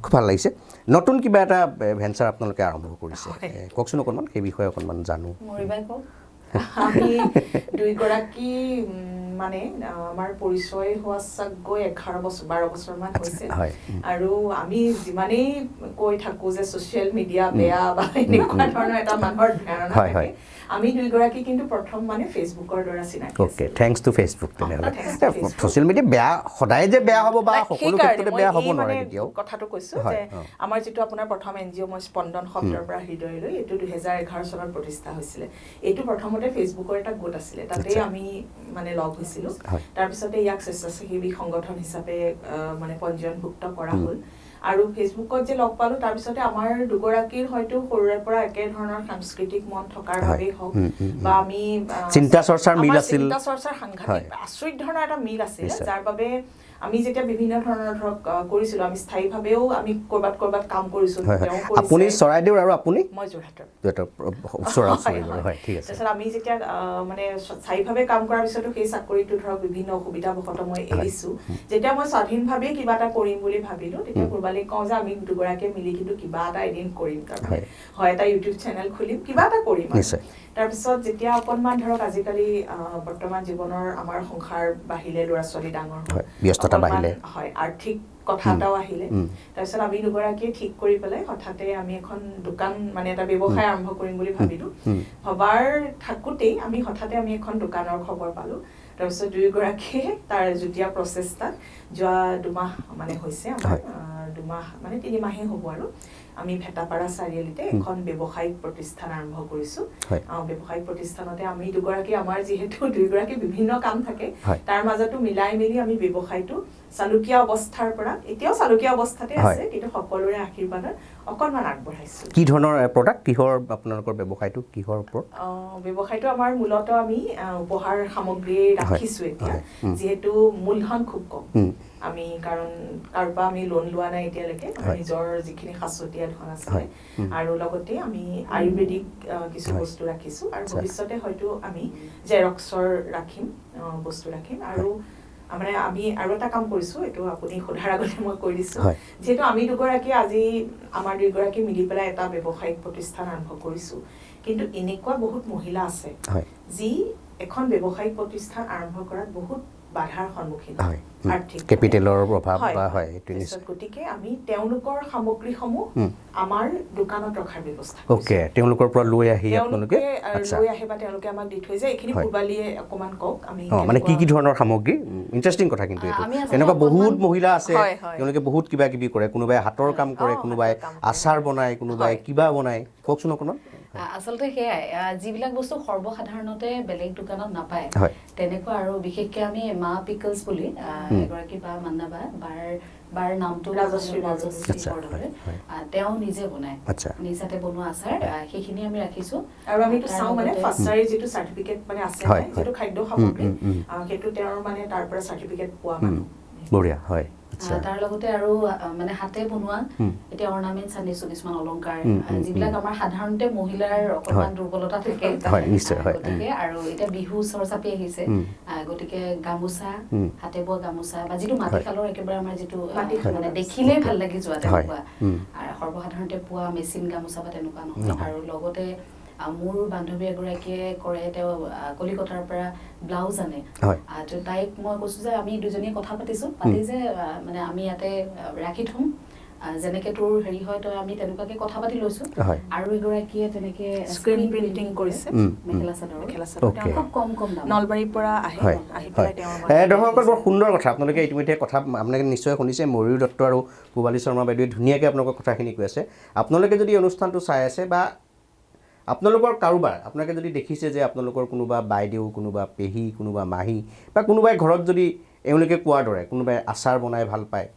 খুব ভাল লাগিছে নতুন কিবা এটা ভেঞ্চাৰ আপোনালোকে আৰম্ভ কৰিছে কওকচোন অকণমান সেই বিষয়ে অকণমান জানো আমি দুইগৰাকী মানে আমাৰ পৰিচয় হোৱা চাগৈ 11-12 বছৰমান হৈছে আৰু আমি যিমানেই কৈ থাকোঁ যে ছ'চিয়েল মিডিয়া বেয়া বা এনেকুৱা ধৰণৰ এটা মানুহৰ ধাৰণা থাকে আমি দুইগৰাকী কিন্তু প্ৰথম মানে ফেচবুকৰ দ্বাৰা চিনাকি অ'কে থেংকছ টু ফেচবুক তেনেহ'লে ছ'চিয়েল মিডিয়া বেয়া সদায় যে বেয়া হ'ব বা সকলো ক্ষেত্ৰতে বেয়া হ'ব নোৱাৰে কেতিয়াও কথাটো কৈছোঁ যে আমাৰ যিটো আপোনাৰ প্ৰথম NGO মই স্পন্দন শব্দৰ পৰা হৃদয়লৈ এইটো 2011 চনত প্ৰতিষ্ঠা হৈছিলে এইটো প্ৰথমতে ফেচবুকৰ এটা গোট আছিলে তাতে আমি মানে লগ হৈছিলোঁ তাৰপিছতে ইয়াক স্বেচ্ছাসেৱী সংগঠন হিচাপে মানে পঞ্জীয়নভুক্ত কৰা হ'ল আৰু ফেচবুকত যে লগ পালোঁ তাৰপিছতে আমাৰ দুগৰাকীৰ হয়তো সৰুৰে পৰা একেধৰণৰ সাংস্কৃতিক মন থকাৰ বাবেই হওক বা আমি চিন্তা চৰ্চাৰ মিল আছিল চিন্তা চৰ্চাৰ সাংঘাতিক আচৰিত ধৰণৰ এটা মিল আছিল যাৰ বাবে আমি যেতিয়া বিভিন্ন ধৰণৰ ধৰক কৰিছিলোঁ আমি স্থায়ীভাৱেও আমি ক'ৰবাত কাম কৰিছোঁ আপুনি চৰাইদেউৰ আৰু আপুনি মই যোৰহাটৰ তাৰপিছত আমি যেতিয়া মানে স্থায়ীভাৱে কাম কৰাৰ পিছতো সেই চাকৰিটো ধৰক বিভিন্ন অসুবিধাবশতঃ মই এৰিছোঁ যেতিয়া মই স্বাধীনভাৱে কিবা এটা কৰিম বুলি ভাবিলোঁ তেতিয়া পূৰ্বালীক কওঁ যে আমি দুগৰাকীয়ে মিলি কিন্তু কিবা এটা এদিন কৰিম তাৰমানে হয় এটা ইউটিউব চেনেল খুলিম কিবা এটা কৰিম তাৰপিছত যেতিয়া অকণমান ধৰক আজিকালি বৰ্তমান জীৱনৰ আমাৰ সংসাৰ বাঢ়িলে ল'ৰা ছোৱালী ডাঙৰ হ'ল ব্যস্ততা বাঢ়িলে হয় আৰ্থিক কথা এটাও আহিলে তাৰপিছত আমি দুগৰাকীয়ে ঠিক কৰি পেলাই হঠাতে আমি এখন দোকান মানে এটা ব্যৱসায় আৰম্ভ কৰিম বুলি ভাবিলোঁ ভবাৰ থাকোঁতেই আমি হঠাতে আমি এখন দোকানৰ খবৰ পালোঁ তাৰপিছত দুয়োগৰাকীয়ে তাৰ যুটীয়া প্ৰচেষ্টাত যোৱা 2 মাহ মানে হৈছে আমাৰ 2 মাহ মানে 3 মাহেই হ'ব আৰু আমি ভেটাপাৰা চাৰিআলিতে এখন ব্যৱসায়িক প্ৰতিষ্ঠান আৰম্ভ কৰিছোঁ ব্যৱসায়িক প্ৰতিষ্ঠানতে আমি দুগৰাকী আমাৰ যিহেতু দুইগৰাকী বিভিন্ন কাম থাকে তাৰ মাজতো মিলাই মিলি আমি ব্যৱসায়টো চালুকীয়া অৱস্থাৰ পৰা এতিয়াও চালুকীয়া অৱস্থাতে আছে কিন্তু সকলোৰে আশীৰ্বাদত অকণমান আগবঢ়াইছোঁ কি ধৰণৰ প্ৰডাক্ট কিহৰ আপোনালোকৰ ব্যৱসায়টো কিহৰ ওপৰত ব্যৱসায়টো আমাৰ মূলত আমি উপহাৰ সামগ্ৰী ৰাখিছোঁ এতিয়া যিহেতু মূলধন খুব কম আমি কাৰণ কাৰোপৰা আমি লোন লোৱা নাই এতিয়ালৈকে নিজৰ যিখিনি সাঁচতীয়া ধন আছে আৰু লগতে আমি আয়ুৰ্বেদিক কিছু বস্তু ৰাখিছোঁ আৰু ভৱিষ্যতে হয়তো আমি জেৰক্সৰ বস্তু ৰাখিম আৰু মানে আমি আৰু এটা কাম কৰিছোঁ এইটো আপুনি সোধাৰ আগতে মই কৈ দিছোঁ যিহেতু আমি দুগৰাকী আজি আমাৰ দুইগৰাকী মিলি পেলাই এটা ব্যৱসায়িক প্ৰতিষ্ঠান আৰম্ভ কৰিছোঁ কিন্তু এনেকুৱা বহুত মহিলা আছে যি এখন ব্যৱসায়িক প্ৰতিষ্ঠান আৰম্ভ কৰাত বহুত বাধাৰ সন্মুখীন হয় আৰ্থিক কেপিটেলৰ প্ৰভাৱ বা হয় এইটো নিশ্চয় গতিকে আমি তেওঁলোকৰ সামগ্ৰীসমূহ আমাৰ দোকানত ৰখাৰ ব্যৱস্থা ওকে তেওঁলোকৰ পৰা লৈ আহি আপোনালোকে লৈ আহে বা তেওঁলোকে আমাক দি থৈ যায় এইখিনি পূৰ্বালীয়ে অকণমান কওক আমি মানে কি কি ধৰণৰ সামগ্ৰী ইণ্টাৰেষ্টিং কথা কিন্তু এইটো তেনেকুৱা বহুত মহিলা আছে তেওঁলোকে বহুত কিবা কিবি কৰে কোনোবাই হাতৰ কাম কৰে কোনোবাই আচাৰ বনায় কোনোবাই কিবা বনায় কওকচোন অকণমান আচলতে সেয়াই যিবিলাক বস্তু সৰ্বসাধাৰণতে বেলেগ দোকানত নাপায় তেনেকুৱা আৰু বিশেষকৈ আমি মা পিকলছ বুলি এগৰাকী বা মান্না বাৰ নামটো ৰাজশ্ৰী বৰদলৈ তেওঁ নিজে বনায় নিজাতে বনোৱা আচাৰ সেইখিনি আমি ৰাখিছোঁ আৰু আমি এইটো চাওঁ মানে ফাৰ্ষ্টাৰীৰ যিটো চাৰ্টিফিকেট মানে আছে যিটো খাদ্য সামগ্ৰী সেইটো তেওঁৰ মানে তাৰ পৰা চাৰ্টিফিকেট পোৱা মানুহ বঢ়িয়া হয় তাৰ লগতে আৰু মানে হাতে বনোৱা এতিয়া অৰ্ণামেণ্টছ আনিছোঁ কিছুমান অলংকাৰ যিবিলাক আমাৰ সাধাৰণতে মহিলাৰ অকণমান দুৰ্বলতা থাকে গতিকে আৰু এতিয়া বিহু ওচৰ চাপি আহিছে গতিকে গামোচা হাতে বোৱা গামোচা বা যিটো মাটিশালৰ একেবাৰে আমাৰ যিটো মানে দেখিলেই ভাল লাগি যোৱা তেনেকুৱা আৰু সৰ্বসাধাৰণতে পোৱা মেচিন গামোচা বা তেনেকুৱা নহয় আৰু লগতে মোৰ বান্ধৱী এগৰাকীয়ে কৰে তেওঁ কলিকতাৰ পৰা ব্লাউজ আনে তাইক মই কৈছোঁ যে আমি দুজনীয়ে কথা পাতিছোঁ পাতি যে মানে আমি ইয়াতে ৰাখি থ'ম যেনেকৈ তোৰ হেৰি হয় তই আমি তেনেকুৱাকৈ কথা পাতি লৈছোঁ আৰু এগৰাকীয়ে তেনেকৈ স্ক্ৰীন প্ৰিণ্টিং কৰিছে মেখেলা চাদৰ খুব কম দাম নলবাৰীৰ পৰা আহি পেলাই দৰ্শকৰ বৰ সুন্দৰ কথা আপোনালোকে ইতিমধ্যে কথা আপোনালোকে নিশ্চয় শুনিছে ময়ূৰী দত্ত আৰু পূবালী শৰ্মা বাইদেৱে ধুনীয়াকৈ আপোনালোকৰ কথাখিনি কৈ আছে আপোনালোকে যদি অনুষ্ঠানটো চাই আছে বা আপোনালোকৰ কাৰোবাৰ আপোনালোকে যদি দেখিছে যে আপোনালোকৰ কোনোবা বাইদেউ কোনোবা পেহী কোনোবা মাহী বা কোনোবাই ঘৰত যদি এওঁলোকে কোৱাৰ দৰে কোনোবাই আচাৰ বনাই ভাল পায়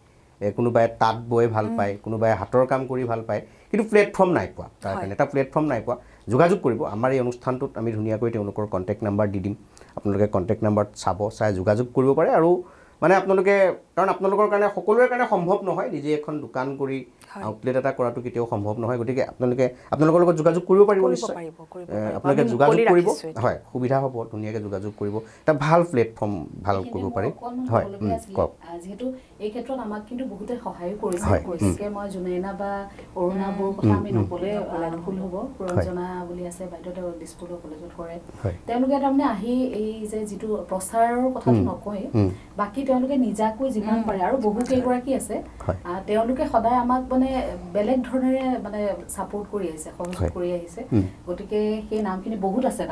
কোনোবাই তাঁত বৈ ভাল পায় কোনোবাই হাতৰ কাম কৰি ভাল পায় কিন্তু প্লেটফৰ্ম নাই পোৱা তাৰ কাৰণে এটা প্লেটফৰ্ম নাই পোৱা যোগাযোগ কৰিব আমাৰ এই অনুষ্ঠানটোত আমি ধুনীয়াকৈ তেওঁলোকৰ কণ্টেক্ট নাম্বাৰ দি দিম আপোনালোকে কণ্টেক্ট নাম্বাৰত চাই যোগাযোগ কৰিব পাৰে আৰু মানে আপোনালোকে কাৰণ আপোনালোকৰ কাৰণে সকলোৰে কাৰণে সম্ভৱ নহয় নিজে এখন দোকান কৰি আউটলেট এটা কৰাটো কেতিয়াও সম্ভৱ নহয় গতিকে আপোনালোকৰ লগত যোগাযোগ কৰিব পাৰিব নিশ্চয় আপোনালোকে যোগাযোগ কৰিব হয় সুবিধা হ'ব ধুনীয়াকৈ যোগাযোগ কৰিব এটা ভাল প্লেটফৰ্ম ভাল কৰিব পাৰি হয় কওক যিহেতু এই ক্ষেত্ৰত আমাক কিন্তু বহুতে সহায়ো কৰিছে মই জুনেইনা বা অৰুণা বৌৰ কথা আমি নক'লে ভুল হ'ব পুৰঞ্জনা বুলি আছে বাইদেউ তেওঁ দিছপুৰ কলেজত কৰে তেওঁলোকে তাৰমানে আহি এই যে যিটো প্ৰচাৰৰ কথাটো নকয় বাকী তেওঁলোকে নিজাকৈ যিমান পাৰে আৰু বহু কেইগৰাকী আছে তেওঁলোকে সদায় আমাক মানে বেলেগ ধৰণেৰে মানে ছাপোৰ্ট কৰি আহিছে সহযোগ কৰি আহিছে গতিকে সেই নামখিনি বহুত আছে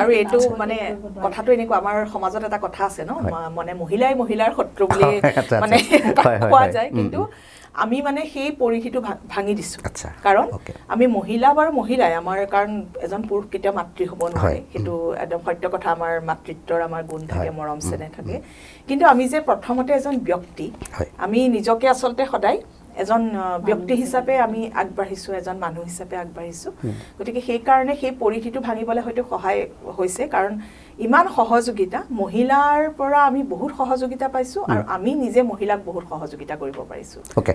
আৰু এইটো মানে কথাটো এনেকুৱা আমাৰ সমাজত এটা কথা আছে ন মানে মহিলাই মহিলাৰ শত্ৰু বুলি মানে কোৱা যায় কিন্তু আমি মানে সেই পৰিধিটো ভাঙি দিছোঁ কাৰণ আমি মহিলা বাৰু মহিলাই আমাৰ কাৰণ এজন পুৰুষ কেতিয়াও মাতৃ হ'ব নোৱাৰে সেইটো একদম সত্য কথা আমাৰ মাতৃত্বৰ আমাৰ গুণ থাকে মৰম চেনেহ থাকে কিন্তু আমি যে প্ৰথমতে এজন ব্যক্তি আমি নিজকে আচলতে সদায় এজন ব্যক্তি হিচাপে আমি আগবাঢ়িছোঁ এজন মানুহ হিচাপে আগবাঢ়িছোঁ গতিকে সেইকাৰণে সেই পৰিধিটো ভাঙিবলৈ হয়তো সহায় হৈছে কাৰণ ইমান সহযোগিতা মহিলাৰ পৰা আমি বহুত সহযোগিতা পাইছোঁ আৰু আমি নিজে মহিলাক বহুত সহযোগিতা কৰিব পাৰিছোঁ অ'কে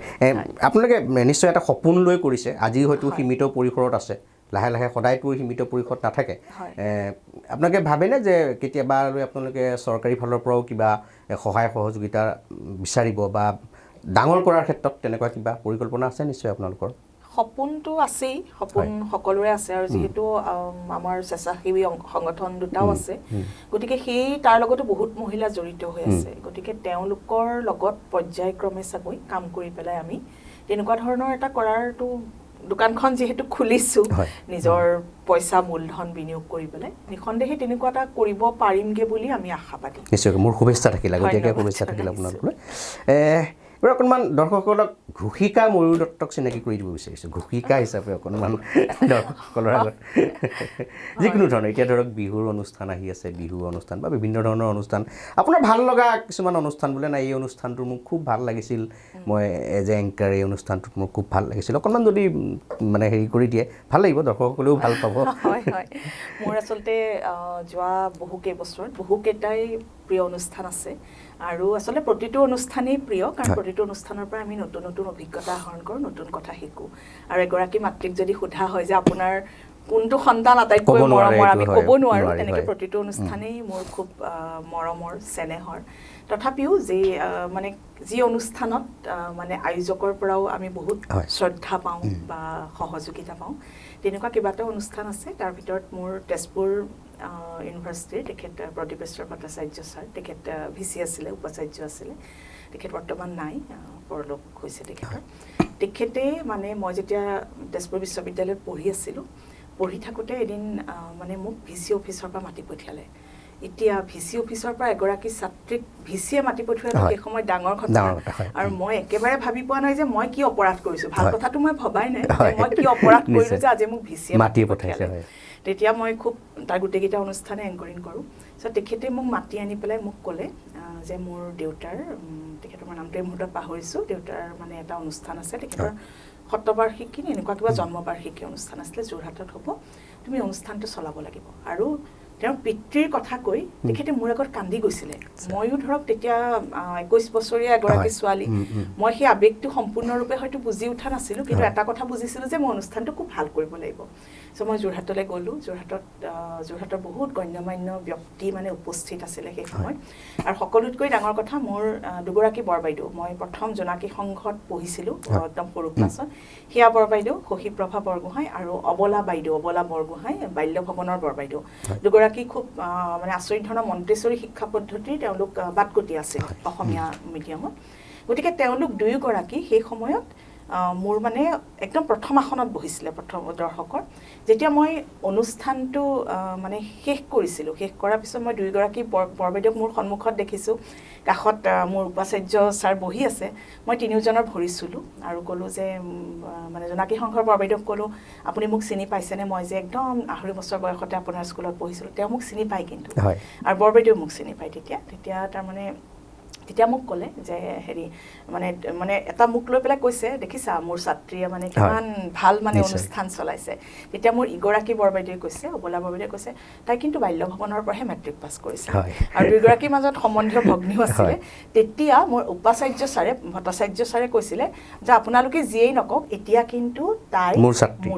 আপোনালোকে নিশ্চয় এটা সপোন লৈ কৰিছে আজি হয়তো সীমিত পৰিসৰত আছে লাহে লাহে সদায়তো সীমিত পৰিসৰত নাথাকে আপোনালোকে ভাবেনে যে কেতিয়াবা আপোনালোকে চৰকাৰী ফালৰ পৰাও কিবা সহায় সহযোগিতা বিচাৰিব বা ডাঙৰ কৰাৰ ক্ষেত্ৰত তেনেকুৱা কিবা পৰিকল্পনা আছে নিশ্চয় আপোনালোকৰ সপোনটো আছেই সপোন সকলোৰে আছে আৰু যিহেতু আমাৰ স্বেচ্ছাসেৱী সংগঠন দুটাও আছে গতিকে সেই তাৰ লগতো বহুত মহিলা জড়িত হৈ আছে গতিকে তেওঁলোকৰ লগত পৰ্যায়ক্ৰমে চাগৈ কাম কৰি পেলাই আমি তেনেকুৱা ধৰণৰ এটা কৰাৰটো দোকানখন যিহেতু খুলিছোঁ নিজৰ পইচা মূলধন বিনিয়োগ কৰি পেলাই নিঃসন্দেহে তেনেকুৱা এটা কৰিব পাৰিমগৈ বুলি আমি আশাবাদী নিশ্চয় মোৰ শুভেচ্ছা থাকিল আগতীয়াকৈ শুভেচ্ছা থাকিল আপোনালোকলৈ এবাৰ অকণমান দৰ্শকসকলক ঘোষিকা ময়ূৰ দত্তক চিনাকি কৰি দিব বিচাৰিছোঁ, ঘোষিকা হিচাপে অকণমান দৰ্শকসকলৰ আগত যিকোনো ধৰণৰ, এতিয়া ধৰক বিহুৰ অনুষ্ঠান আহি আছে, বিহু অনুষ্ঠান বা বিভিন্ন ধৰণৰ অনুষ্ঠান, আপোনাৰ ভাল লগা কিছুমান অনুষ্ঠান বোলে নাই এই অনুষ্ঠানটো মোক খুব ভাল লাগিছিল, মই এজ এ এংকাৰ এই অনুষ্ঠানটোত মোৰ খুব ভাল লাগিছিল, অকণমান যদি মানে হেৰি কৰি দিয়ে ভাল লাগিব, দৰ্শকসকলেও ভাল পাব। হয় হয়, মোৰ আচলতে যোৱা বহুকেইবছৰত বহুকেইটাই প্ৰিয় অনুষ্ঠান আছে আৰু আচলতে প্ৰতিটো অনুষ্ঠানেই প্ৰিয়, কাৰণ প্ৰতিটো অনুষ্ঠানৰ পৰা আমি নতুন নতুন অভিজ্ঞতা আহৰণ কৰোঁ, নতুন কথা শিকোঁ। আৰু এগৰাকী মাতৃক যদি সোধা হয় যে আপোনাৰ কোনটো সন্তান আটাইতকৈ মৰমৰ, আমি ক'ব নোৱাৰোঁ, তেনেকৈ প্ৰতিটো অনুষ্ঠানেই মোৰ খুব মৰমৰ, চেনেহৰ। তথাপিও মানে যি অনুষ্ঠানত মানে আয়োজকৰ পৰাও আমি বহুত শ্ৰদ্ধা পাওঁ বা সহযোগিতা পাওঁ, তেনেকুৱা কিবা এটা অনুষ্ঠান আছে। তাৰ ভিতৰত মোৰ তেজপুৰ ইউনিভাৰ্চিটিৰ তেখেত প্ৰতিপেশ্বৰ ভট্টাচাৰ্য ছাৰ, তেখেত ভিচি আছিলে, উপাচাৰ্য আছিলে, তেখেত বৰ্তমান নাই, পৰলোক হৈছে তেখেতৰ। তেখেতে মানে মই যেতিয়া তেজপুৰ বিশ্ববিদ্যালয়ত পঢ়ি আছিলোঁ, পঢ়ি থাকোঁতে এদিন মানে মোক ভিচি অফিচৰ পৰা মাতি পঠিয়ালে। এতিয়া ভিচি অফিচৰ পৰা এগৰাকী ছাত্ৰীক ভিচিয়ে মাতি পঠিওৱাটো সেই সময়ত ডাঙৰ কথা, আৰু মই একেবাৰে ভাবি পোৱা নাই যে মই কি অপৰাধ কৰিছোঁ। ভাল কথাটো মই ভবাই নাই যে মই কি অপৰাধ কৰিলোঁ যে আজি মোক ভিচিয়ে মাতি পঠিয়ালে। তেতিয়া মই খুব তাৰ গোটেইকেইটা অনুষ্ঠানে এংকৰিং কৰোঁ। চ' তেখেতে মোক মাতি আনি পেলাই মোক ক'লে যে মোৰ দেউতাৰ, তেখেতৰ নামটো এই মুহূৰ্তত পাহৰিছোঁ, দেউতাৰ মানে এটা অনুষ্ঠান আছে, তেখেতৰ শতবাৰ্ষিকী এনেকুৱা কিবা জন্মবাৰ্ষিকী অনুষ্ঠান আছিলে, যোৰহাটত হ'ব, তুমি অনুষ্ঠানটো চলাব লাগিব। আৰু তেওঁৰ পিতৃৰ কথা কৈ তেখেতে মোৰ আগত কান্দি গৈছিলে। ময়ো ধৰক তেতিয়া 21 বছৰীয়া এগৰাকী ছোৱালী, মই সেই আৱেগটো সম্পূৰ্ণৰূপে হয়তো বুজি উঠা নাছিলোঁ, কিন্তু এটা কথা বুজিছিলোঁ যে মই অনুষ্ঠানটো খুব ভাল কৰিব লাগিব। চ' মই যোৰহাটলৈ গ'লোঁ। যোৰহাটৰ বহুত গণ্যমান্য ব্যক্তি মানে উপস্থিত আছিলে সেই সময়ত, আৰু সকলোতকৈ ডাঙৰ কথা মোৰ দুগৰাকী বৰবাইদেউ, মই প্ৰথম জোনাকী সংঘত পঢ়িছিলোঁ একদম সৰু ক্লাছত, সেয়া বৰবাইদেউ শশীপ্ৰভা বৰগোহাঁই আৰু অবলা বৰগোহাঁই বাল্য ভৱনৰ বৰবাইদেউ, দুগৰাকী খুব মানে আচৰিত ধৰণৰ মন্তেশ্বৰী শিক্ষা পদ্ধতিৰ তেওঁলোক বাটকটি আছিল অসমীয়া মিডিয়ামত। গতিকে তেওঁলোক দুয়োগৰাকী সেই সময়ত মোৰ মানে একদম প্ৰথম আসনত বহিছিলে, প্ৰথম দৰ্শকৰ। যেতিয়া মই অনুষ্ঠানটো মানে শেষ কৰিছিলোঁ, শেষ কৰাৰ পিছত মই দুয়োগৰাকী বৰবাইদেউক মোৰ সন্মুখত দেখিছোঁ, কাষত মোৰ উপাচাৰ্য ছাৰ বহি আছে, মই তিনিওজনৰ ভৰি চুলোঁ আৰু ক'লোঁ যে মানে জোনাকী সংঘৰ বৰবাইদেউক ক'লোঁ, আপুনি মোক চিনি পাইছেনে? মই যে একদম 2.5 বছৰ বয়সতে আপোনাৰ স্কুলত পঢ়িছিলোঁ। তেওঁ মোক চিনি পায় কিন্তু, আৰু বৰবাইদেউ মোক চিনি পায়। তেতিয়া তাৰমানে তেতিয়া মোক ক'লে যে হেৰি মানে এটা মোক লৈ পেলাই কৈছে, দেখিছা মোৰ ছাত্ৰীয়ে মানে কিমান ভাল মানে অনুষ্ঠান চলাইছে। তেতিয়া মোৰ ইগৰাকী বৰবাইদেৱে কৈছে, অবলা বৰবাইদেৱে কৈছে, তাই কিন্তু বাল্য ভৱনৰ পৰাহে মেট্ৰিক পাছ কৰিছে, আৰু দুয়োগৰাকীৰ মাজত সম্বন্ধীয় ভগ্নীও আছিলে। তেতিয়া মোৰ উপাচাৰ্য ছাৰে, ভট্টাচাৰ্য ছাৰে কৈছিলে যে আপোনালোকে যিয়েই নকওক, এতিয়া কিন্তু তাই মোৰ ছাত্ৰী।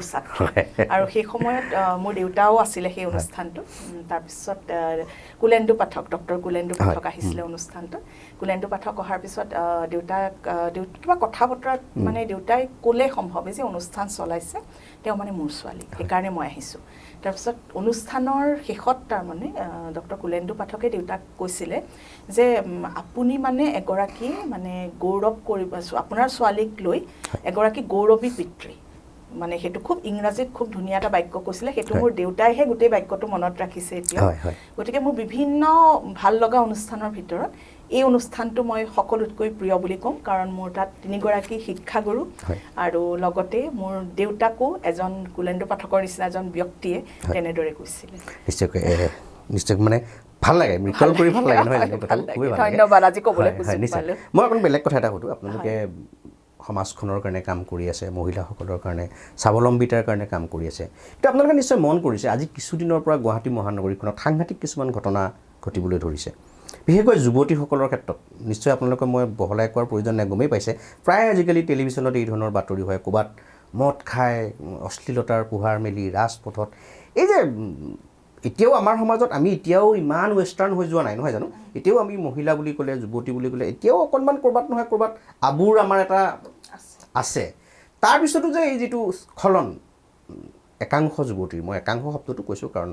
আৰু সেই সময়ত মোৰ দেউতাও আছিলে সেই অনুষ্ঠানটো। তাৰপিছত কুলেন্দু পাঠক, ডক্টৰ কুলেন্দু পাঠক আহিছিলে অনুষ্ঠানটোত। কুলেন্দু পাঠক অহাৰ পিছত দেউতাক কিবা কথা বতৰাত মানে দেউতাই ক'লে সম্ভৱে যে অনুষ্ঠান চলাইছে তেওঁ মানে মোৰ ছোৱালী, সেইকাৰণে মই আহিছোঁ। তাৰপিছত অনুষ্ঠানৰ শেষত তাৰমানে ডক্টৰ কুলেন্দু পাঠকে দেউতাক কৈছিলে যে আপুনি মানে এগৰাকী মানে গৌৰৱ কৰিব, আপোনাৰ ছোৱালীক লৈ এগৰাকী গৌৰৱী পিতৃ, মানে সেইটো খুব ইংৰাজীত খুব ধুনীয়া এটা বাক্য কৈছিলে, সেইটো মোৰ দেউতাইহে গোটেই বাক্যটো মনত ৰাখিছে এতিয়া। গতিকে মোৰ বিভিন্ন ভাল লগা অনুষ্ঠানৰ ভিতৰত এই অনুষ্ঠানটো মই সকলোতকৈ প্ৰিয় বুলি ক'ম, কাৰণ মোৰ তাত 3গৰাকী শিক্ষাগুৰু আৰু লগতে মোৰ দেউতাকো এজন কুলেন্দু পাঠকৰ নিচিনা এজন ব্যক্তিয়ে তেনেদৰে কৈছিলে। নিশ্চয় মানে ভাল লাগে, ৰিকল কৰি ভাল লাগে নহয়? ধন্যবাদ, আজি ক'বলৈ সুযোগ পালোঁ। মই অকণ বেলেগ কথা এটা সুধোঁ, আপোনালোকে সমাজখনৰ কাৰণে কাম কৰি আছে, মহিলাসকলৰ কাৰণে স্বাৱলম্বিতাৰ কাৰণে কাম কৰি আছে, কিন্তু আপোনালোকে নিশ্চয় মন কৰিছে আজি কিছুদিনৰ পৰা গুৱাহাটী মহানগৰীখনত সাংঘাতিক কিছুমান ঘটনা ঘটিবলৈ ধৰিছে, বিশেষকৈ যুৱতীসকলৰ ক্ষেত্ৰত। নিশ্চয় আপোনালোকে মই বহলাই কোৱাৰ প্ৰয়োজন নাই, গমেই পাইছে, প্ৰায় আজিকালি টেলিভিশ্যনত এই ধৰণৰ বাতৰি হয়, ক'ৰবাত মদ খাই অশ্লীলতাৰ পোহাৰ মেলি ৰাজপথত। এই যে এতিয়াও আমাৰ সমাজত আমি এতিয়াও ইমান ৱেষ্টাৰ্ণ হৈ যোৱা নাই নহয় জানো? এতিয়াও আমি মহিলা বুলি ক'লে, যুৱতী বুলি ক'লে এতিয়াও অকণমান ক'ৰবাত নহয় ক'ৰবাত আবুৰ আমাৰ এটা আছে। তাৰপিছতো যে এই যিটো স্খলন একাংশ যুৱতীৰ, মই একাংশ শব্দটো কৈছোঁ কাৰণ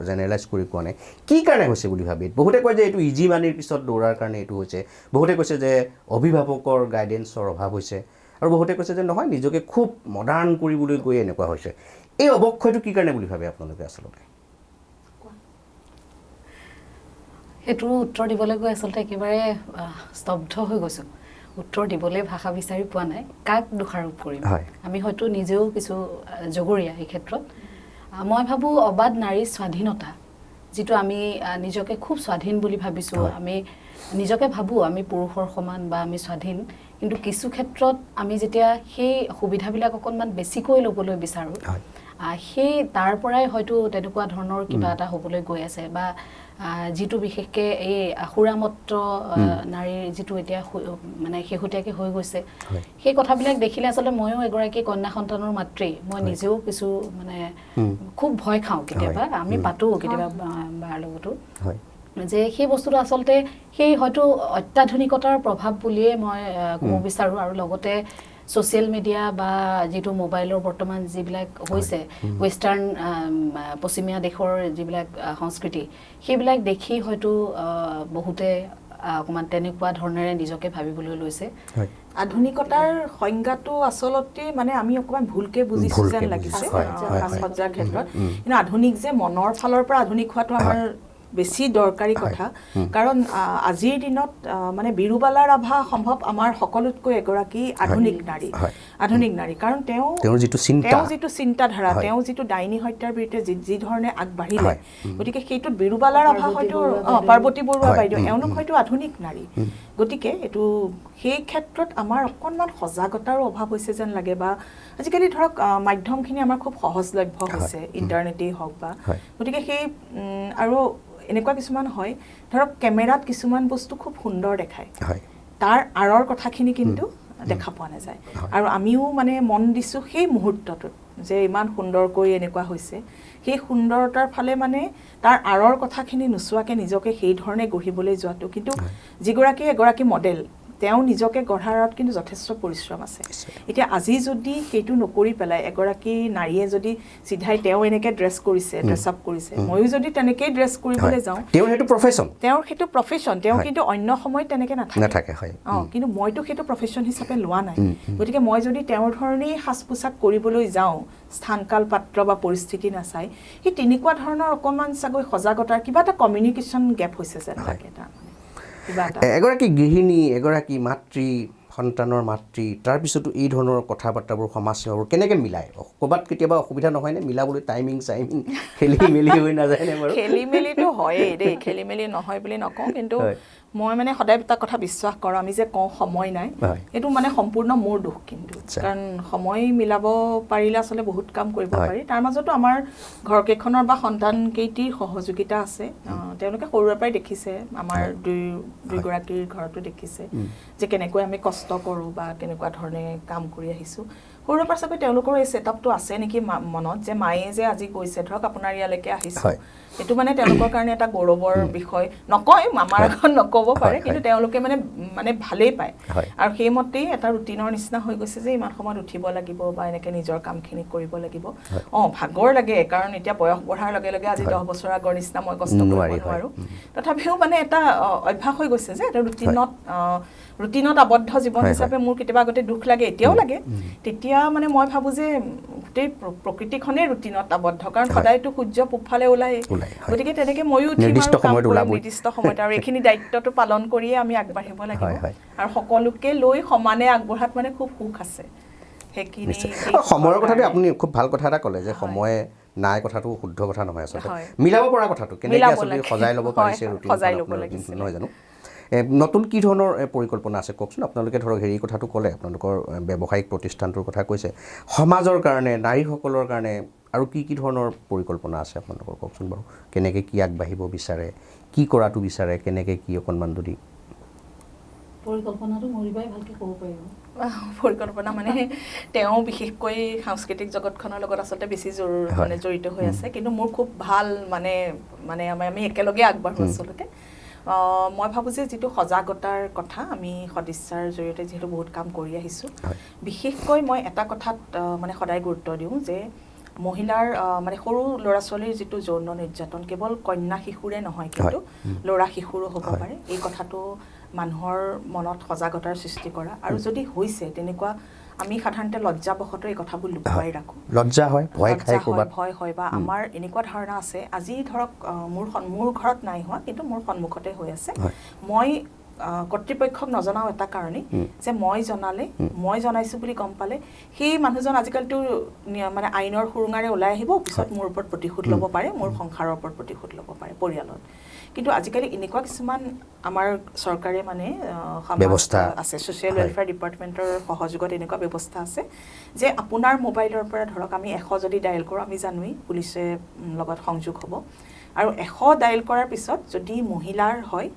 জেনেৰেলাইজ কৰি কোৱা নাই, কি কাৰণে হৈছে বুলি ভাবি? বহুতে কয় যে এইটো ইজি মানিৰ পিছত দৌৰাৰ কাৰণে এইটো হৈছে, বহুতে কৈছে যে অভিভাৱকৰ গাইডেন্সৰ অভাৱ হৈছে, আৰু বহুতে কৈছে যে নহয় নিজকে খুব মডাৰ্ণ কৰিবলৈ গৈ এনেকুৱা হৈছে। এই অৱক্ষয়টো কি কাৰণে বুলি ভাবে আপোনালোকে? আচলতে সেইটো উত্তৰ দিবলৈ গৈ আচলতে একেবাৰে স্তব্ধ হৈ গৈছোঁ। উত্তৰ দিবলৈ ভাষা বিচাৰি পোৱা নাই কাক দোষাৰোপ কৰিম আমি হয়তো নিজেও কিছু জগৰীয়া এই ক্ষেত্ৰত মই ভাবো অবাধ নাৰীৰ স্বাধীনতা যেটো আমি নিজকে খুব স্বাধীন বুলি ভাবিছো আমি নিজকে ভাবো আমি পুৰুষৰ সমান বা আমি স্বাধীন কিন্তু কিছু ক্ষেত্ৰত আমি যেতিয়া সেই সুবিধাবিলাক অকনমান বেছিকৈ লবলৈ বিচাৰো সেই তাৰ পৰাই হয়তো তেনেকুৱা ধৰণৰ কিবা এটা হ'বলৈ গৈ আছে বা যেটো বিশেষকে এই আখুৰামত্ৰ নাৰীৰ যেটো এতিয়া মানে শেহতীয়াকৈ হৈ গৈছে সেই কথাবিলাক দেখিলে আসলে ময়ো এগৰাকী কন্যা সন্তানৰ মাতৃ মই নিজেও কিছু মানে খুব ভয় খাওঁ কেতিয়াবা আমি পাতো কেতিয়াবা বাৰ লগতো যে সেই বস্তুটো আসলতে সেই হয়তো অত্যাধুনিকতাৰ প্ৰভাৱ বুলিয়ে মই ক'ব বিচাৰো আৰু লগতে সোশ্যাল মিডিয়া বা যেটো মোবাইলৰ বৰ্তমান যিবিলাক হৈছে ওয়েস্টাৰ্ণ পশ্চিমীয়া দেশৰ যিবিলাক সংস্কৃতি সেইবিলাক দেখি হয়তো বহুতে অকমান তেনেকুৱা ধৰণেৰে নিজকে ভাবিবলৈ লৈছে আধুনিকতাৰ সংজ্ঞাটো আসলতে মানে আমি অকমান ভুলকে বুজিছো যেন লাগিছে সাজসজ্জাৰ ক্ষেত্ৰত কিন্তু আধুনিক যে মনৰ ফালৰ পৰা আধুনিক হোৱাটো আমাৰ বেছি দৰকাৰী কথা কাৰণ আজিৰ দিনত মানে বিৰুবালা ৰাভা সম্ভৱ আমাৰ সকলোতকৈ এগৰাকী আধুনিক নাৰী কাৰণ তেওঁৰ যিটো চিন্তাধাৰা তেওঁ যিটো ডাইনী হত্যাৰ বিৰুদ্ধে যি ধৰণে আগবাঢ়িলে গতিকে সেইটোত বিৰুবালা ৰাভা হয়তো পাৰ্বতী বৰুৱা বাইদেউ এওঁলোক হয়তো আধুনিক নাৰী গতিকে এটো সেই ক্ষেত্ৰত আমাৰ অকনমান সজাগতাৰ অভাৱ হৈছে যেন লাগে বা আজিকালি ধৰক মাধ্যমখিনি আমাৰ খুব সহজলভ্য হৈছে ইন্টাৰনেটেই হওক বা গতিকে সেই আৰু এনেকুৱা কিছুমান হয় ধৰক কেমেৰাত কিছুমান বস্তু খুব সুন্দৰ দেখায় তাৰ আৰৰ কথাখিনি কিন্তু দেখা পোৱা নাযায় আৰু আমিও মানে মন দিছো সেই মুহূৰ্তটোত যে ইমান সুন্দৰকৈ এনেকুৱা হৈছে সেই সুন্দৰতাৰ ফালে মানে তাৰ আৰৰ কথাখিনি নুচুৱাকে নিজকে সেই ধৰণে গঢ়িবলৈ যোৱাটো কিন্তু এগৰাকী মডেল তেওঁ নিজকে গঢ়াৰত কিন্তু যথেষ্ট পৰিশ্ৰম আছে এতিয়া আজি যদি সেইটো নকৰি পেলাই এগৰাকী নাৰীয়ে যদি সিধাই তেওঁ এনেকে ড্ৰেছ আপ কৰিছে ময়ো যদি তেনেকৈ ড্ৰেছ কৰিবলৈ যাওঁ তেওঁৰ সেইটো প্ৰফেশন তেওঁ কিন্তু অন্য সময়ত তেনেকে নাথাকে কিন্তু মইতো সেইটো প্ৰফেশন হিচাপে লোৱা নাই গতিকে মই যদি তেওঁৰ ধৰণেই সাজ পোছাক কৰিবলৈ যাওঁ স্থানকাল পাত্ৰ বা পৰিস্থিতি নাচাই সেই তেনেকুৱা ধৰণৰ অকমান চাগৈ সজাগতাৰ কিবা এটা কমিউনিকেশ্যন গেপ হৈছে যেন লাগে এগৰাকী গৃহিণী এগৰাকী মাতৃ সন্তানৰ মাতৃ তাৰ পিছতো এই ধৰণৰ কথাবাৰ্তাবোৰ সমাজসেৱাবোৰ কেনেকৈ মিলাই ক'ৰবাত কেতিয়াবা অসুবিধা নহয়নে মিলাবলৈ টাইমিং খেলি মেলি হৈ নাযায়নে বাৰু খেলি মেলিটো হয়েই দেই খেলি মেলি নহয় বুলি নকওঁ কিন্তু মই মানে সদায় এটা কথা বিশ্বাস কৰোঁ আমি যে কওঁ সময় নাই এইটো মানে সম্পূৰ্ণ মোৰ দুখ কিন্তু কাৰণ সময় মিলাব পাৰিলে আসলে বহুত কাম কৰিব পাৰি তাৰ মাজতো আমাৰ ঘৰকেইখনৰ বা সন্তান কেইটিৰ সহযোগিতা আছে তেওঁলোকে সৰুৰে পৰাই দেখিছে আমাৰ দুইগৰাকীৰ ঘৰতো দেখিছে যে কেনেকৈ আমি কষ্ট কৰোঁ বা কেনেকুৱা ধৰণে কাম কৰি আহিছোঁ সৰুৰে পৰা চাগৈ তেওঁলোকৰ এই ছেটআপটো আছে নেকি মনত যে মায়ে যে আজি গৈছে ধৰক আপোনাৰ ইয়ালৈকে আহিছে এটো মানে তেওঁলোকৰ কাৰণে এটা গৌৰৱৰ বিষয় নকয় মামাৰ আগত নকব পাৰে কিন্তু তেওঁলোকে মানে ভালেই পায় আৰু সেইমতেই এটা ৰুটিনৰ নিচিনা হৈ গৈছে যে ইমান সময়ত উঠিব লাগিব বা এনেকে নিজৰ কামখিনি কৰিব লাগিব ভাগৰ লাগে কাৰণ এতিয়া বয়স বঢ়াৰ লগে লগে আজি 10 বছৰ আগৰ নিচিনা মই কষ্ট কৰিব নোৱাৰো তথাপিও মানে এটা অভ্যাস হৈ গৈছে যে এটা ৰুটিনত আবদ্ধ জীৱন হিচাপে মোৰ কেতিয়াবা আগতে দুখ লাগে এতিয়াও লাগে তেতিয়া মানে মই ভাবো যে গোটেই প্ৰকৃতিখনেই ৰুটিনত আবদ্ধ কাৰণ সদায়তো সূৰ্য পূবফালে ওলায় গতিকে তেনেকে ময়ো নিৰ্দিষ্ট সময়ত আৰু এইখিনি দায়িত্বটো পালন কৰিয়ে আমি আগবাঢ়িব লাগিব আৰু সকলোকে লৈ সমানে আগবঢ়াত মানে খুব সুখ আছে সেইখিনি সময়ৰ কথাটো আপুনি খুব ভাল কথা এটা ক'লে যে সময় নাই কথাটো শুদ্ধ কথা নহয় আচলতে মিলাব পৰা কথাটো কেনেকৈ আচলতে সজাই ল'ব পাৰিছে ৰুটিন নহয় জানো নতুন কি ধৰণৰ পৰিকল্পনা আছে কওকচোন আপোনালোকে ধৰক হেৰি কথাটো ক'লে আপোনালোকৰ ব্যৱসায়িক প্ৰতিষ্ঠানটোৰ কথা কৈছে সমাজৰ কাৰণে নাৰীসকলৰ কাৰণে আৰু কি ধৰণৰ পৰিকল্পনা আছে আপোনালোকৰ কওকচোন বাৰু কেনেকৈ কি আগবাঢ়িব বিচাৰে কি কৰাটো বিচাৰে কেনেকৈ কি অকণমান যদি পৰিকল্পনাটো মৰিবাই ভালকৈ ক'ব পাৰিব পৰিকল্পনা মানে তেওঁ বিশেষকৈ সাংস্কৃতিক জগতখনৰ লগত আচলতে বেছি জড়িত হৈ আছে কিন্তু মোৰ খুব ভাল মানে আমি একেলগে আগবাঢ়ো আচলতে মই ভাবো যে যেটো সজাগতাৰ কথা আমি সদিচ্ছাৰ জৰিয়তে যেহেতু বহুত কাম কৰি আহিছোঁ বিশেষকৈ মই এটা কথাত মানে সদায় গুৰুত্ব দিওঁ যে মহিলাৰ মানে সৰু ল'ৰা ছোৱালীৰ যেটো যৌন নিৰ্যাতন কেৱল কন্যা শিশুৰে নহয় কিন্তু ল'ৰা শিশুৰো হ'ব পাৰে এই কথাটো মানুহৰ মনত সজাগতাৰ সৃষ্টি কৰা আৰু যদি হৈছে তেনেকুৱা আমি সাধাৰণতে লজ্জাবশত এই কথাবোৰ লুকুৱাই ৰাখোঁ লজ্জা হয় ভয় হয় বা আমাৰ এনেকুৱা ধাৰণা আছে আজি ধৰক মোৰ ঘৰত নাই হোৱা কিন্তু মোৰ সন্মুখতে হৈ আছে মই কৰ্তৃপক্ষক নজনাও এটা কাৰণেই যে মই জনালে মই জনাইছোঁ বুলি গম পালে সেই মানুহজন আজিকালিতো মানে আইনৰ সুৰুঙাৰে ওলাই আহিব পিছত মোৰ ওপৰত প্ৰতিশোধ ল'ব পাৰে মোৰ সংসাৰৰ ওপৰত প্ৰতিশোধ ল'ব পাৰে পৰিয়ালত কিন্তু আজিকালি এনেকুৱা কিছুমান আমাৰ চৰকাৰে মানে ব্যৱস্থা আছে ছ'চিয়েল ৱেলফেয়াৰ ডিপাৰ্টমেণ্টৰ সহযোগত এনেকুৱা ব্যৱস্থা আছে যে আপোনাৰ মোবাইলৰ পৰা ধৰক আমি 100 যদি ডায়েল কৰোঁ আমি জানোৱেই পুলিচে লগত সংযোগ হ'ব আৰু 100 ডায়েল কৰাৰ পিছত যদি মহিলাৰ হয়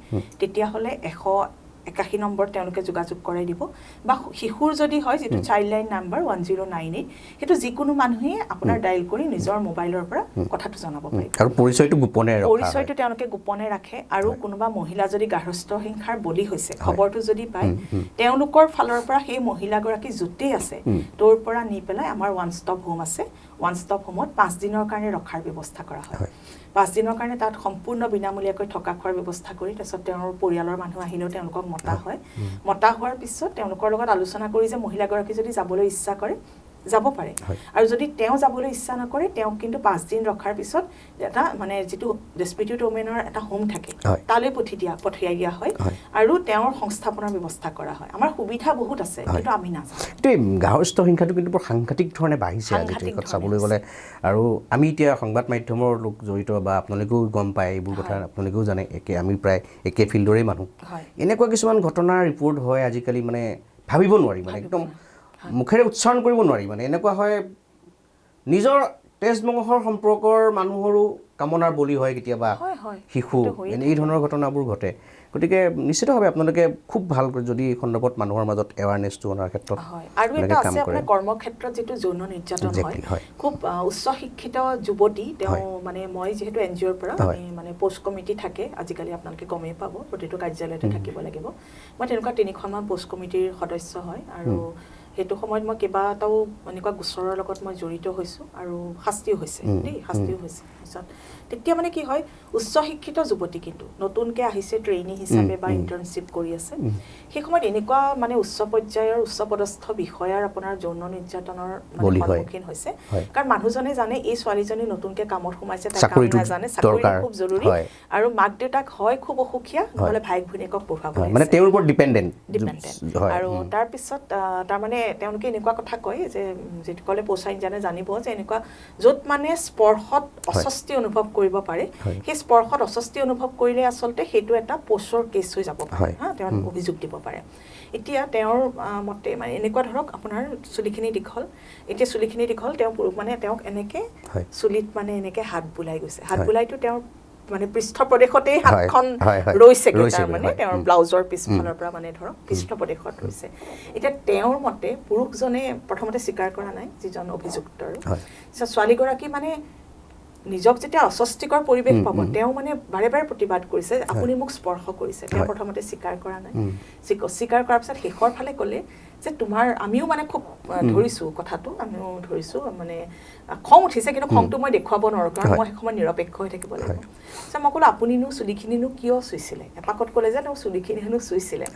তেতিয়াহ'লে 181 নম্বৰ তেওঁলোকে যোগাযোগ কৰাই দিব বা শিশুৰ যদি হয় যেটো চাইল্ড লাইন নাম্বাৰ 1098 হেতু যিকোনো মানুহে আপোনাৰ ডায়েল কৰি নিজৰ মোবাইলৰ পৰা কথাটো জনাব পাৰে আৰু পৰিচয়টো গোপনে ৰাখে পৰিচয়টো তেওঁলোকে গোপনে ৰাখে আৰু কোনোবা মহিলা যদি গাৰ্হস্থ্য হিংসাৰ বলি হৈছে খবৰটো যদি পায় তেওঁলোকৰ ফালৰ পৰা সেই মহিলাগৰাকী জুতেই আছে তোৰ পৰা নি পেলাই আমাৰ ওৱান ষ্টপ হোম আছে ওৱান ষ্টপ হোমত 5 দিনৰ কাৰণে ৰখাৰ ব্যৱস্থা কৰা হয় 5 দিনৰ কাৰণে তাত সম্পূৰ্ণ বিনামূলীয়াকৈ থকা খোৱাৰ ব্যৱস্থা কৰি তাৰপিছত তেওঁৰ পৰিয়ালৰ মানুহ আহিলেও তেওঁলোকক মতা হয় মতা হোৱাৰ পিছত তেওঁলোকৰ লগত আলোচনা কৰি যে মহিলাগৰাকী যদি যাবলৈ ইচ্ছা কৰে যাব পাৰে আৰু যদি তেওঁ যাবলৈ ইচ্ছা নকৰে তেওঁ কিন্তু 5 দিন ৰখাৰ পিছত এটা মানে যেটো ডেসপিটিউট ওমেনৰ এটা হোম থাকে তালৈ পঠিয়াই দিয়া হয় আৰু তেওঁৰ সংস্থাপনৰ ব্যৱস্থা কৰা হয় আমাৰ সুবিধা বহুত আছে কিন্তু আমি নাজানো এই গাৰ্হস্থ্য হিংসাটো কিন্তু বৰ সাংঘাতিক ধৰণে বাঢ়িছে আজিকালি কথা চাবলৈ গ'লে আৰু আমি এতিয়া সংবাদ মাধ্যমৰ লোক জড়িত বা আপোনালোকেও গম পায় এইবোৰ কথা আপোনালোকেও জানে একে আমি প্ৰায় একে ফিল্ডৰে মানুহ এনেকুৱা কিছুমান ঘটনা ৰিপৰ্ট হয় আজিকালি মানে ভাবিব নোৱাৰি মানে একদম মুখেৰে উচ্চাৰণ কৰিব নোৱাৰি মানে এনেকুৱা হয় নিজৰ তেজ মঙহৰ সম্পৰ্কৰ মানুহৰো কামনাৰ বলি হয় কেতিয়াবা শিশু এই ধৰণৰ ঘটনাবোৰ ঘটে গতিকে নিশ্চিতভাৱে আপোনালোকে খুব ভাল যদি এই সন্দৰ্ভত মানুহৰ মাজত এৱাৰনেছটো অনাৰ ক্ষেত্ৰত হয় আৰু এটা আছে আপোনাৰ কৰ্মক্ষেত্ৰত যেটো যৌন নিৰ্যাতন হয় খুব উচ্চ শিক্ষিত যুৱতী তেওঁ মানে মই যেহেতু এনজিঅ'ৰ পৰা আমি মানে পোষ্ট কমিটি থাকে আজিকালি আপোনালোকে গমেই পাব প্ৰতিটো কাৰ্যালয়তে থাকিব লাগিব মই তেনেকুৱা 3খনমান পোষ্ট কমিটিৰ সদস্য হয় আৰু হেতু সময়ত মই কেইবাটাও এনেকুৱা গোচৰৰ লগত মই জড়িত হৈছো আৰু শাস্তিও হৈছে দেই শাস্তিও হৈছে পিছত তেতিয়া মানে কি হয় উচ্চ শিক্ষিত যুৱতী কিন্তু নতুনকৈ আহিছে ট্ৰেইনি হিচাপে বা ইন্টাৰ্নশিপ কৰি আছে সেই সময়ত এনেকুৱা মানে উচ্চ পৰ্যায়ৰ উচ্চ পদস্থ বিষয়াৰ আপোনাৰ যৌন নিৰ্যাতনৰ মানে সন্মুখীন হৈছে কাৰণ মানুহজনে জানে এই ছোৱালীজনী নতুনকৈ কামত সোমাইছে তাই কাম নাজানে চাকৰি খুব জৰুৰী আৰু মাক দেউতাক হয় খুব অসুখীয়া নহলে ভাইক ভনীয়েকক পঢ়াব মানে তেওঁৰ ওপৰত ডিপেন্ডেন্ট আৰু তাৰ পিছত তাৰ মানে তেওঁলোকে এনেকুৱা কথা কয় যে যেটো কলে পোছাইন জানে জানিব যে এনেকুৱা য'ত মানে স্পৰ্শত অস্বস্তি অনুভৱ কৰিব পাৰে সেই স্পৰ্শত অস্বস্তি অনুভৱ কৰিলে আসলতে হেতু এটা পোছৰ কেছ হৈ যাব পাৰে হা তেওঁ অভিযোগ দিব পাৰে এতিয়া তেওঁৰ মতে মানে এনেকুৱা ধৰক আপোনাৰ চুলিখিনি দীঘল এতিয়া চুলিখিনি দীঘল তেওঁ মানে তেওঁক এনেকে চুলিত মানে এনেকে হাত বুলাই গৈছে হাত বুলাইটো তেওঁৰ মানে পৃষ্ঠপ্ৰদেশতে হাতখন ৰৈছে তাৰ মানে তেওঁৰ ব্লাউজৰ পিছফালৰ পৰা মানে ধৰক পৃষ্ঠপ্ৰদেশত ৰৈছে এতিয়া তেওঁৰ মতে পুৰুষজনে প্ৰথমতে স্বীকাৰ কৰা নাই যিজন অভিযুক্ত ছোৱালীগৰাকী মানে নিজক যেতিয়া অস্বস্তিকৰ পৰিৱেশ পাব তেওঁ মানে বাৰে বাৰে প্ৰতিবাদ কৰিছে আপুনি মোক স্পৰ্শ কৰিছে তেওঁ প্ৰথমতে স্বীকাৰ কৰা নাই স্বীকাৰ কৰাৰ পিছত শেষৰ ফালে ক'লে যে তোমাৰ আমিও মানে খুব ধৰিছো কথাটো আমিও ধৰিছো মানে খং উঠিছে কিন্তু খংটো মই দেখুৱাব নোৱাৰো কাৰণ মই সময় নিৰপেক্ষ হৈ থাকিব লাগিব মই ক'লো আপুনিনো চুলিখিনিনো কিয় চুইছিলে এপাকত ক'লে যে তেওঁ চুলিখিনি হেনো চুইছিলে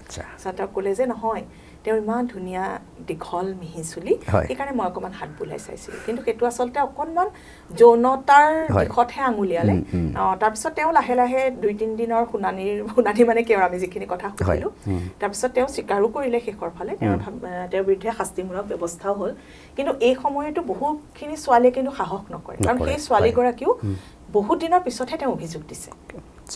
তেওঁ ক'লে যে নহয় তেওঁ ইমান ধুনীয়া দীঘল মিহি চুলি সেইকাৰণে মই অকণমান হাত বুলাই চাইছিলোঁ কিন্তু সেইটো আচলতে অকণমান যৌনতাৰ দিশতহে আঙুলিয়ালে তাৰপিছত তেওঁ লাহে লাহে 2-3 দিনৰ শুনানি মানে কি আমি যিখিনি কথা সুধিলোঁ তাৰপিছত তেওঁ স্বীকাৰো কৰিলে শেষৰ ফালে তেওঁৰ বিৰুদ্ধে শাস্তিমূলক ব্যৱস্থাও হ'ল কিন্তু এই সময়তো বহুতখিনি ছোৱালীয়ে কিন্তু সাহস নকৰে কাৰণ সেই ছোৱালীগৰাকীও বহুত দিনৰ পিছতহে তেওঁ অভিযোগ দিছে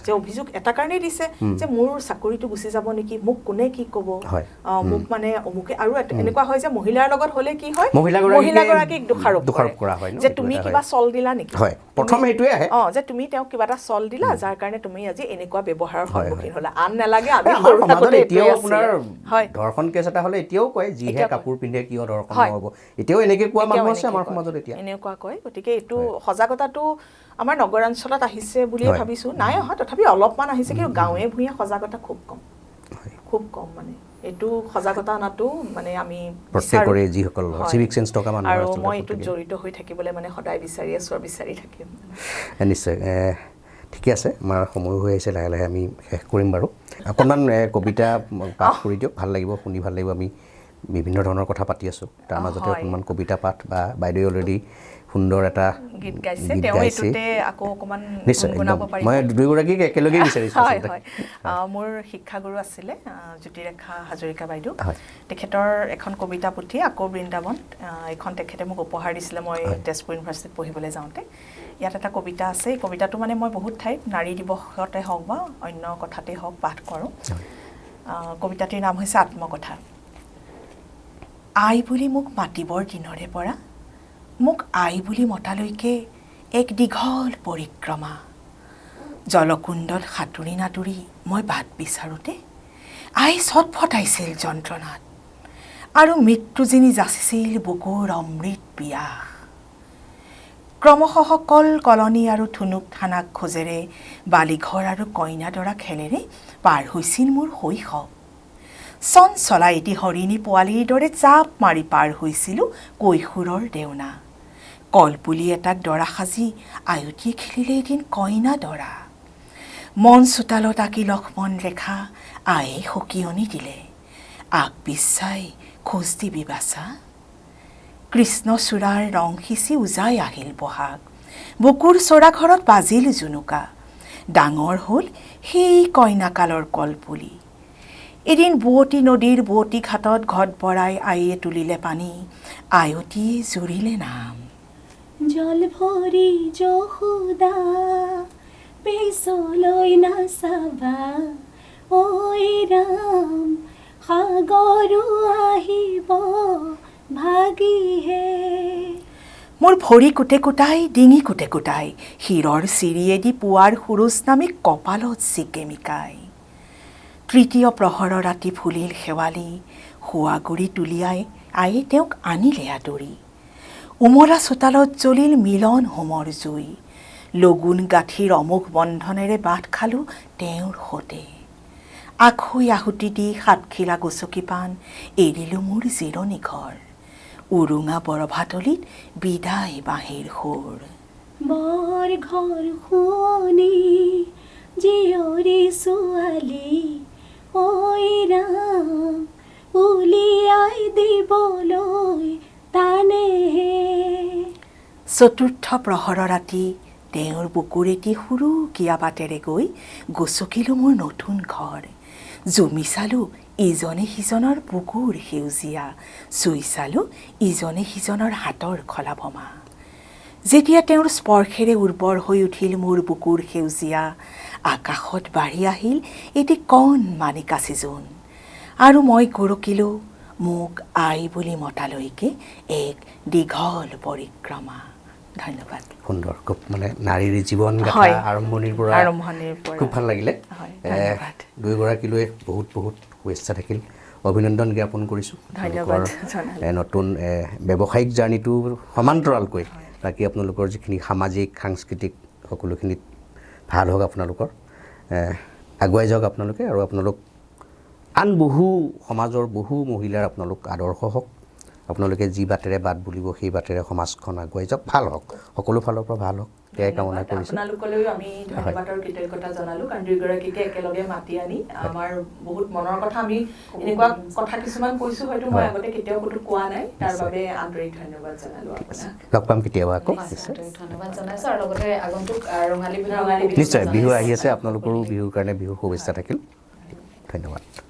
যে অভিযোগ এটা কাৰণেই দিছে যে মোৰ চাকৰিটো গুচি যাব নেকি মোক কোনে কি ক'ব মোক মানে অমুকে আৰু এনেকুৱা হয় যে মহিলাৰ লগত হ'লে কি হয় মহিলাগৰাকীক দোষাৰোপ কৰা হয় যে তুমি কিবা চল দিলা নেকি প্ৰথম এইটোৱে আহে যে তুমি তেওঁক কিবা এটা চল দিলা যাৰ কাৰণে তুমি আজি এনেকুৱা ব্যৱহাৰৰ সন্মুখীন হ'লা আন নালাগে আমি এতিয়াও আপোনাৰ ধৰ্ষণ কেছ এটা হ'লে এতিয়াও কয় যিহে কাপোৰ পিন্ধে কিয় ধৰ্ষণ নহ'ব এতিয়াও এনেকৈ কোৱা মানুহ আছে আমাৰ সমাজত এতিয়া এনেকুৱা কয় গতিকে এইটো সজাগতাটো আমাৰ নগৰাঞ্চলত আহিছে বুলিয়ে ভাবিছোঁ নাই অহা তথাপি অলপমান আহিছে কিন্তু গাঁৱে ভূঞে সজাগতা খুব কম মানে এইটো সজাগতা অনাটো মানে আমি প্ৰত্যেকৰে যিসকল চিভিক সেন্স থকা মানুহ আৰু মই এইটো জড়িত হৈ থাকিবলৈ মানে সদায় বিচাৰি থাকিম নিশ্চয় ঠিকে আছে আমাৰ সময় হৈ আহিছে লাহে লাহে আমি শেষ কৰিম বাৰু অকণমান কবিতা পাঠ কৰি দিয়ক ভাল লাগিব শুনি ভাল লাগিব আমি বিভিন্ন ধৰণৰ কথা পাতি আছোঁ তাৰ মাজতে অকণমান কবিতা পাঠ বা বাইদেউ অলৰেডি সুন্দৰ এটা গীত গাইছে তেওঁ এইটোতে আকৌ অকণমান নিশ্চয় গুণগুণাব পাৰিব মই দুয়োগৰাকীক একেলগেই বিচাৰিছোঁ হয় হয় মোৰ শিক্ষাগুৰু আছিলে জ্যোতিৰেখা হাজৰিকা বাইদেউ তেখেতৰ এখন কবিতা পুথি আকৌ বৃন্দাবন এখন তেখেতে মোক উপহাৰ দিছিলে মই তেজপুৰ ইউনিভাৰ্চিটিত পঢ়িবলৈ যাওঁতে ইয়াত এটা কবিতা আছে এই কবিতাটো মানে মই বহুত ঠাইত নাৰী দিৱসতে হওক বা অন্য কথাতেই হওক পাঠ কৰোঁ কবিতাটিৰ নাম হৈছে আত্মকথা আই বুলি মোক মাতিবৰ দিনৰে পৰা মোক আই বুলি মতালৈকে এক দীঘল পৰিক্ৰমা জলকুণ্ডত সাঁতুৰি নাতুৰি মই বাট বিচাৰোঁতে আই ছটফটাইছিল যন্ত্ৰণাত আৰু মৃত্যুজিনি যাচিছিল বুকুৰ অমৃত পিয়াস ক্ৰমশঃ কল কলনি আৰু থুনুক থানাক খোজেৰে বালিঘৰ আৰু কইনা দৰা খেলেৰে পাৰ হৈছিল মোৰ শৈশৱ চঞ্চলা এটি হৰিণী পোৱালীৰ দৰে জাপ মাৰি পাৰ হৈছিলোঁ কৈশোৰৰ দেওনা কলপুলি এটাক দৰা সাজি আয়তীয়ে খেলিলে এদিন কইনা দৰা মন চোতালত আঁকি লক্ষ্মণ ৰেখা আয়ে সকিয়নি দিলে আগ পিছাই খোজ দিবি বাচা কৃষ্ণচূড়াৰ ৰং সিঁচি উজাই আহিল বহাগ বুকুৰ চৰাঘৰত বাজিল জুনুকা ডাঙৰ হ'ল সেই কইনাকালৰ কলপুলি এদিন বুৱতী নদীৰ বুৱতী ঘাটত ঘট ভৰাই আইয়ে তুলিলে পানী আয়তীয়ে জুৰিলে নাম জল ভৰি যশোদা পিছলৈ নাচাবা ঐ ৰাম সাগৰো আহিব ভাগিহে মোৰ ভৰি কুটে কুটাই ডিঙি কুটে কুটাই শিৰৰ চিৰিয়েদি পুৱাৰ সুৰুজ নামি কপালত চিকেমিকাই তৃতীয় প্ৰহৰৰ ৰাতি ফুলিল শেৱালি শোৱাগুৰি তুলিয়াই আয়ে তেওঁক আনিলে আদৰি উমলা চোতালত জ্বলিল মিলন হোমৰ জুই লগুণ গাঁঠিৰ অমুক বন্ধনেৰে বাট খালোঁ তেওঁৰ সতে আখৈ আহুতি দি সাতখিলা গচকি পাণ এৰিলোঁ মোৰ জিৰণি ঘৰ উৰুঙা বৰভাতলিত বিদায় বাঁহীৰ সুৰ বৰ ঘৰ শুৱনি জীয়ৰী ছোৱালী ঐ ৰাম উলিয়াই দিবলৈ টানেহে চতুৰ্থ প্ৰহৰৰ ৰাতি তেওঁৰ বুকুৰেদি সুৰুকীয়া বাটেৰে গৈ গচকিলোঁ মোৰ নতুন ঘৰ জুমি চালোঁ ইজনে সিজনৰ বুকুৰ সেউজীয়া চুই চালোঁ ইজনে সিজনৰ হাতৰ খলাভমা যেতিয়া তেওঁৰ স্পৰ্শেৰে উৰ্বৰ হৈ উঠিল মোৰ বুকুৰ সেউজীয়া আকাশত বাঢ়ি আহিল এটি কণমানি কাচিজোন আৰু মই গৰকিলোঁ মোক আই বুলি মতালৈকে এক দীঘল পৰিক্ৰমা ধন্যবাদ সুন্দৰ খুব মানে নাৰীৰ জীৱন গাথা আৰম্ভণিৰ পৰা খুব ভাল লাগিলে দুয়োগৰাকীলৈ বহুত বহুত শুভেচ্ছা থাকিল অভিনন্দন জ্ঞাপন কৰিছোঁ ধন্যবাদ নতুন ব্যৱসায়িক জাৰ্ণিটো সমান্তৰালকৈ বাকী আপোনালোকৰ যিখিনি সামাজিক সাংস্কৃতিক সকলোখিনিত ভাল হওক আপোনালোকৰ আগুৱাই যাওক আপোনালোকে আৰু আপোনালোক আন বহু সমাজৰ বহু মহিলাৰ আপোনালোক আদৰ্শ হওক আপোনালোকে যি বাটেৰে বাট বুলিব সেই বাটেৰে সমাজখন আগুৱাই যাওক ভাল হওক সকলো ফালৰ পৰা ভাল হওক এয়াই কামনা কৰিছোঁ আপোনালোকলৈও আমি ধন্যবাদৰ কৃতজ্ঞতা জনালোঁ কাৰণ দুয়োগৰাকীকে একেলগে মাতি আনি আমাৰ বহুত মনৰ কথা আমি এনেকুৱা কথা কিছুমান কৈছোঁ হয়তো মই আগতে কেতিয়াও ক'তো কোৱা নাই তাৰ বাবে আন্তৰিক ধন্যবাদ জনালোঁ আপোনাক লগ পাম কেতিয়াবা আকৌ ধন্যবাদ জনাইছোঁ আৰু লগতে আগন্তুক ৰঙালী বিহু নিশ্চয় বিহু আহি আছে আপোনালোকৰো বিহুৰ কাৰণে বিহু শুভেচ্ছা থাকিল ধন্যবাদ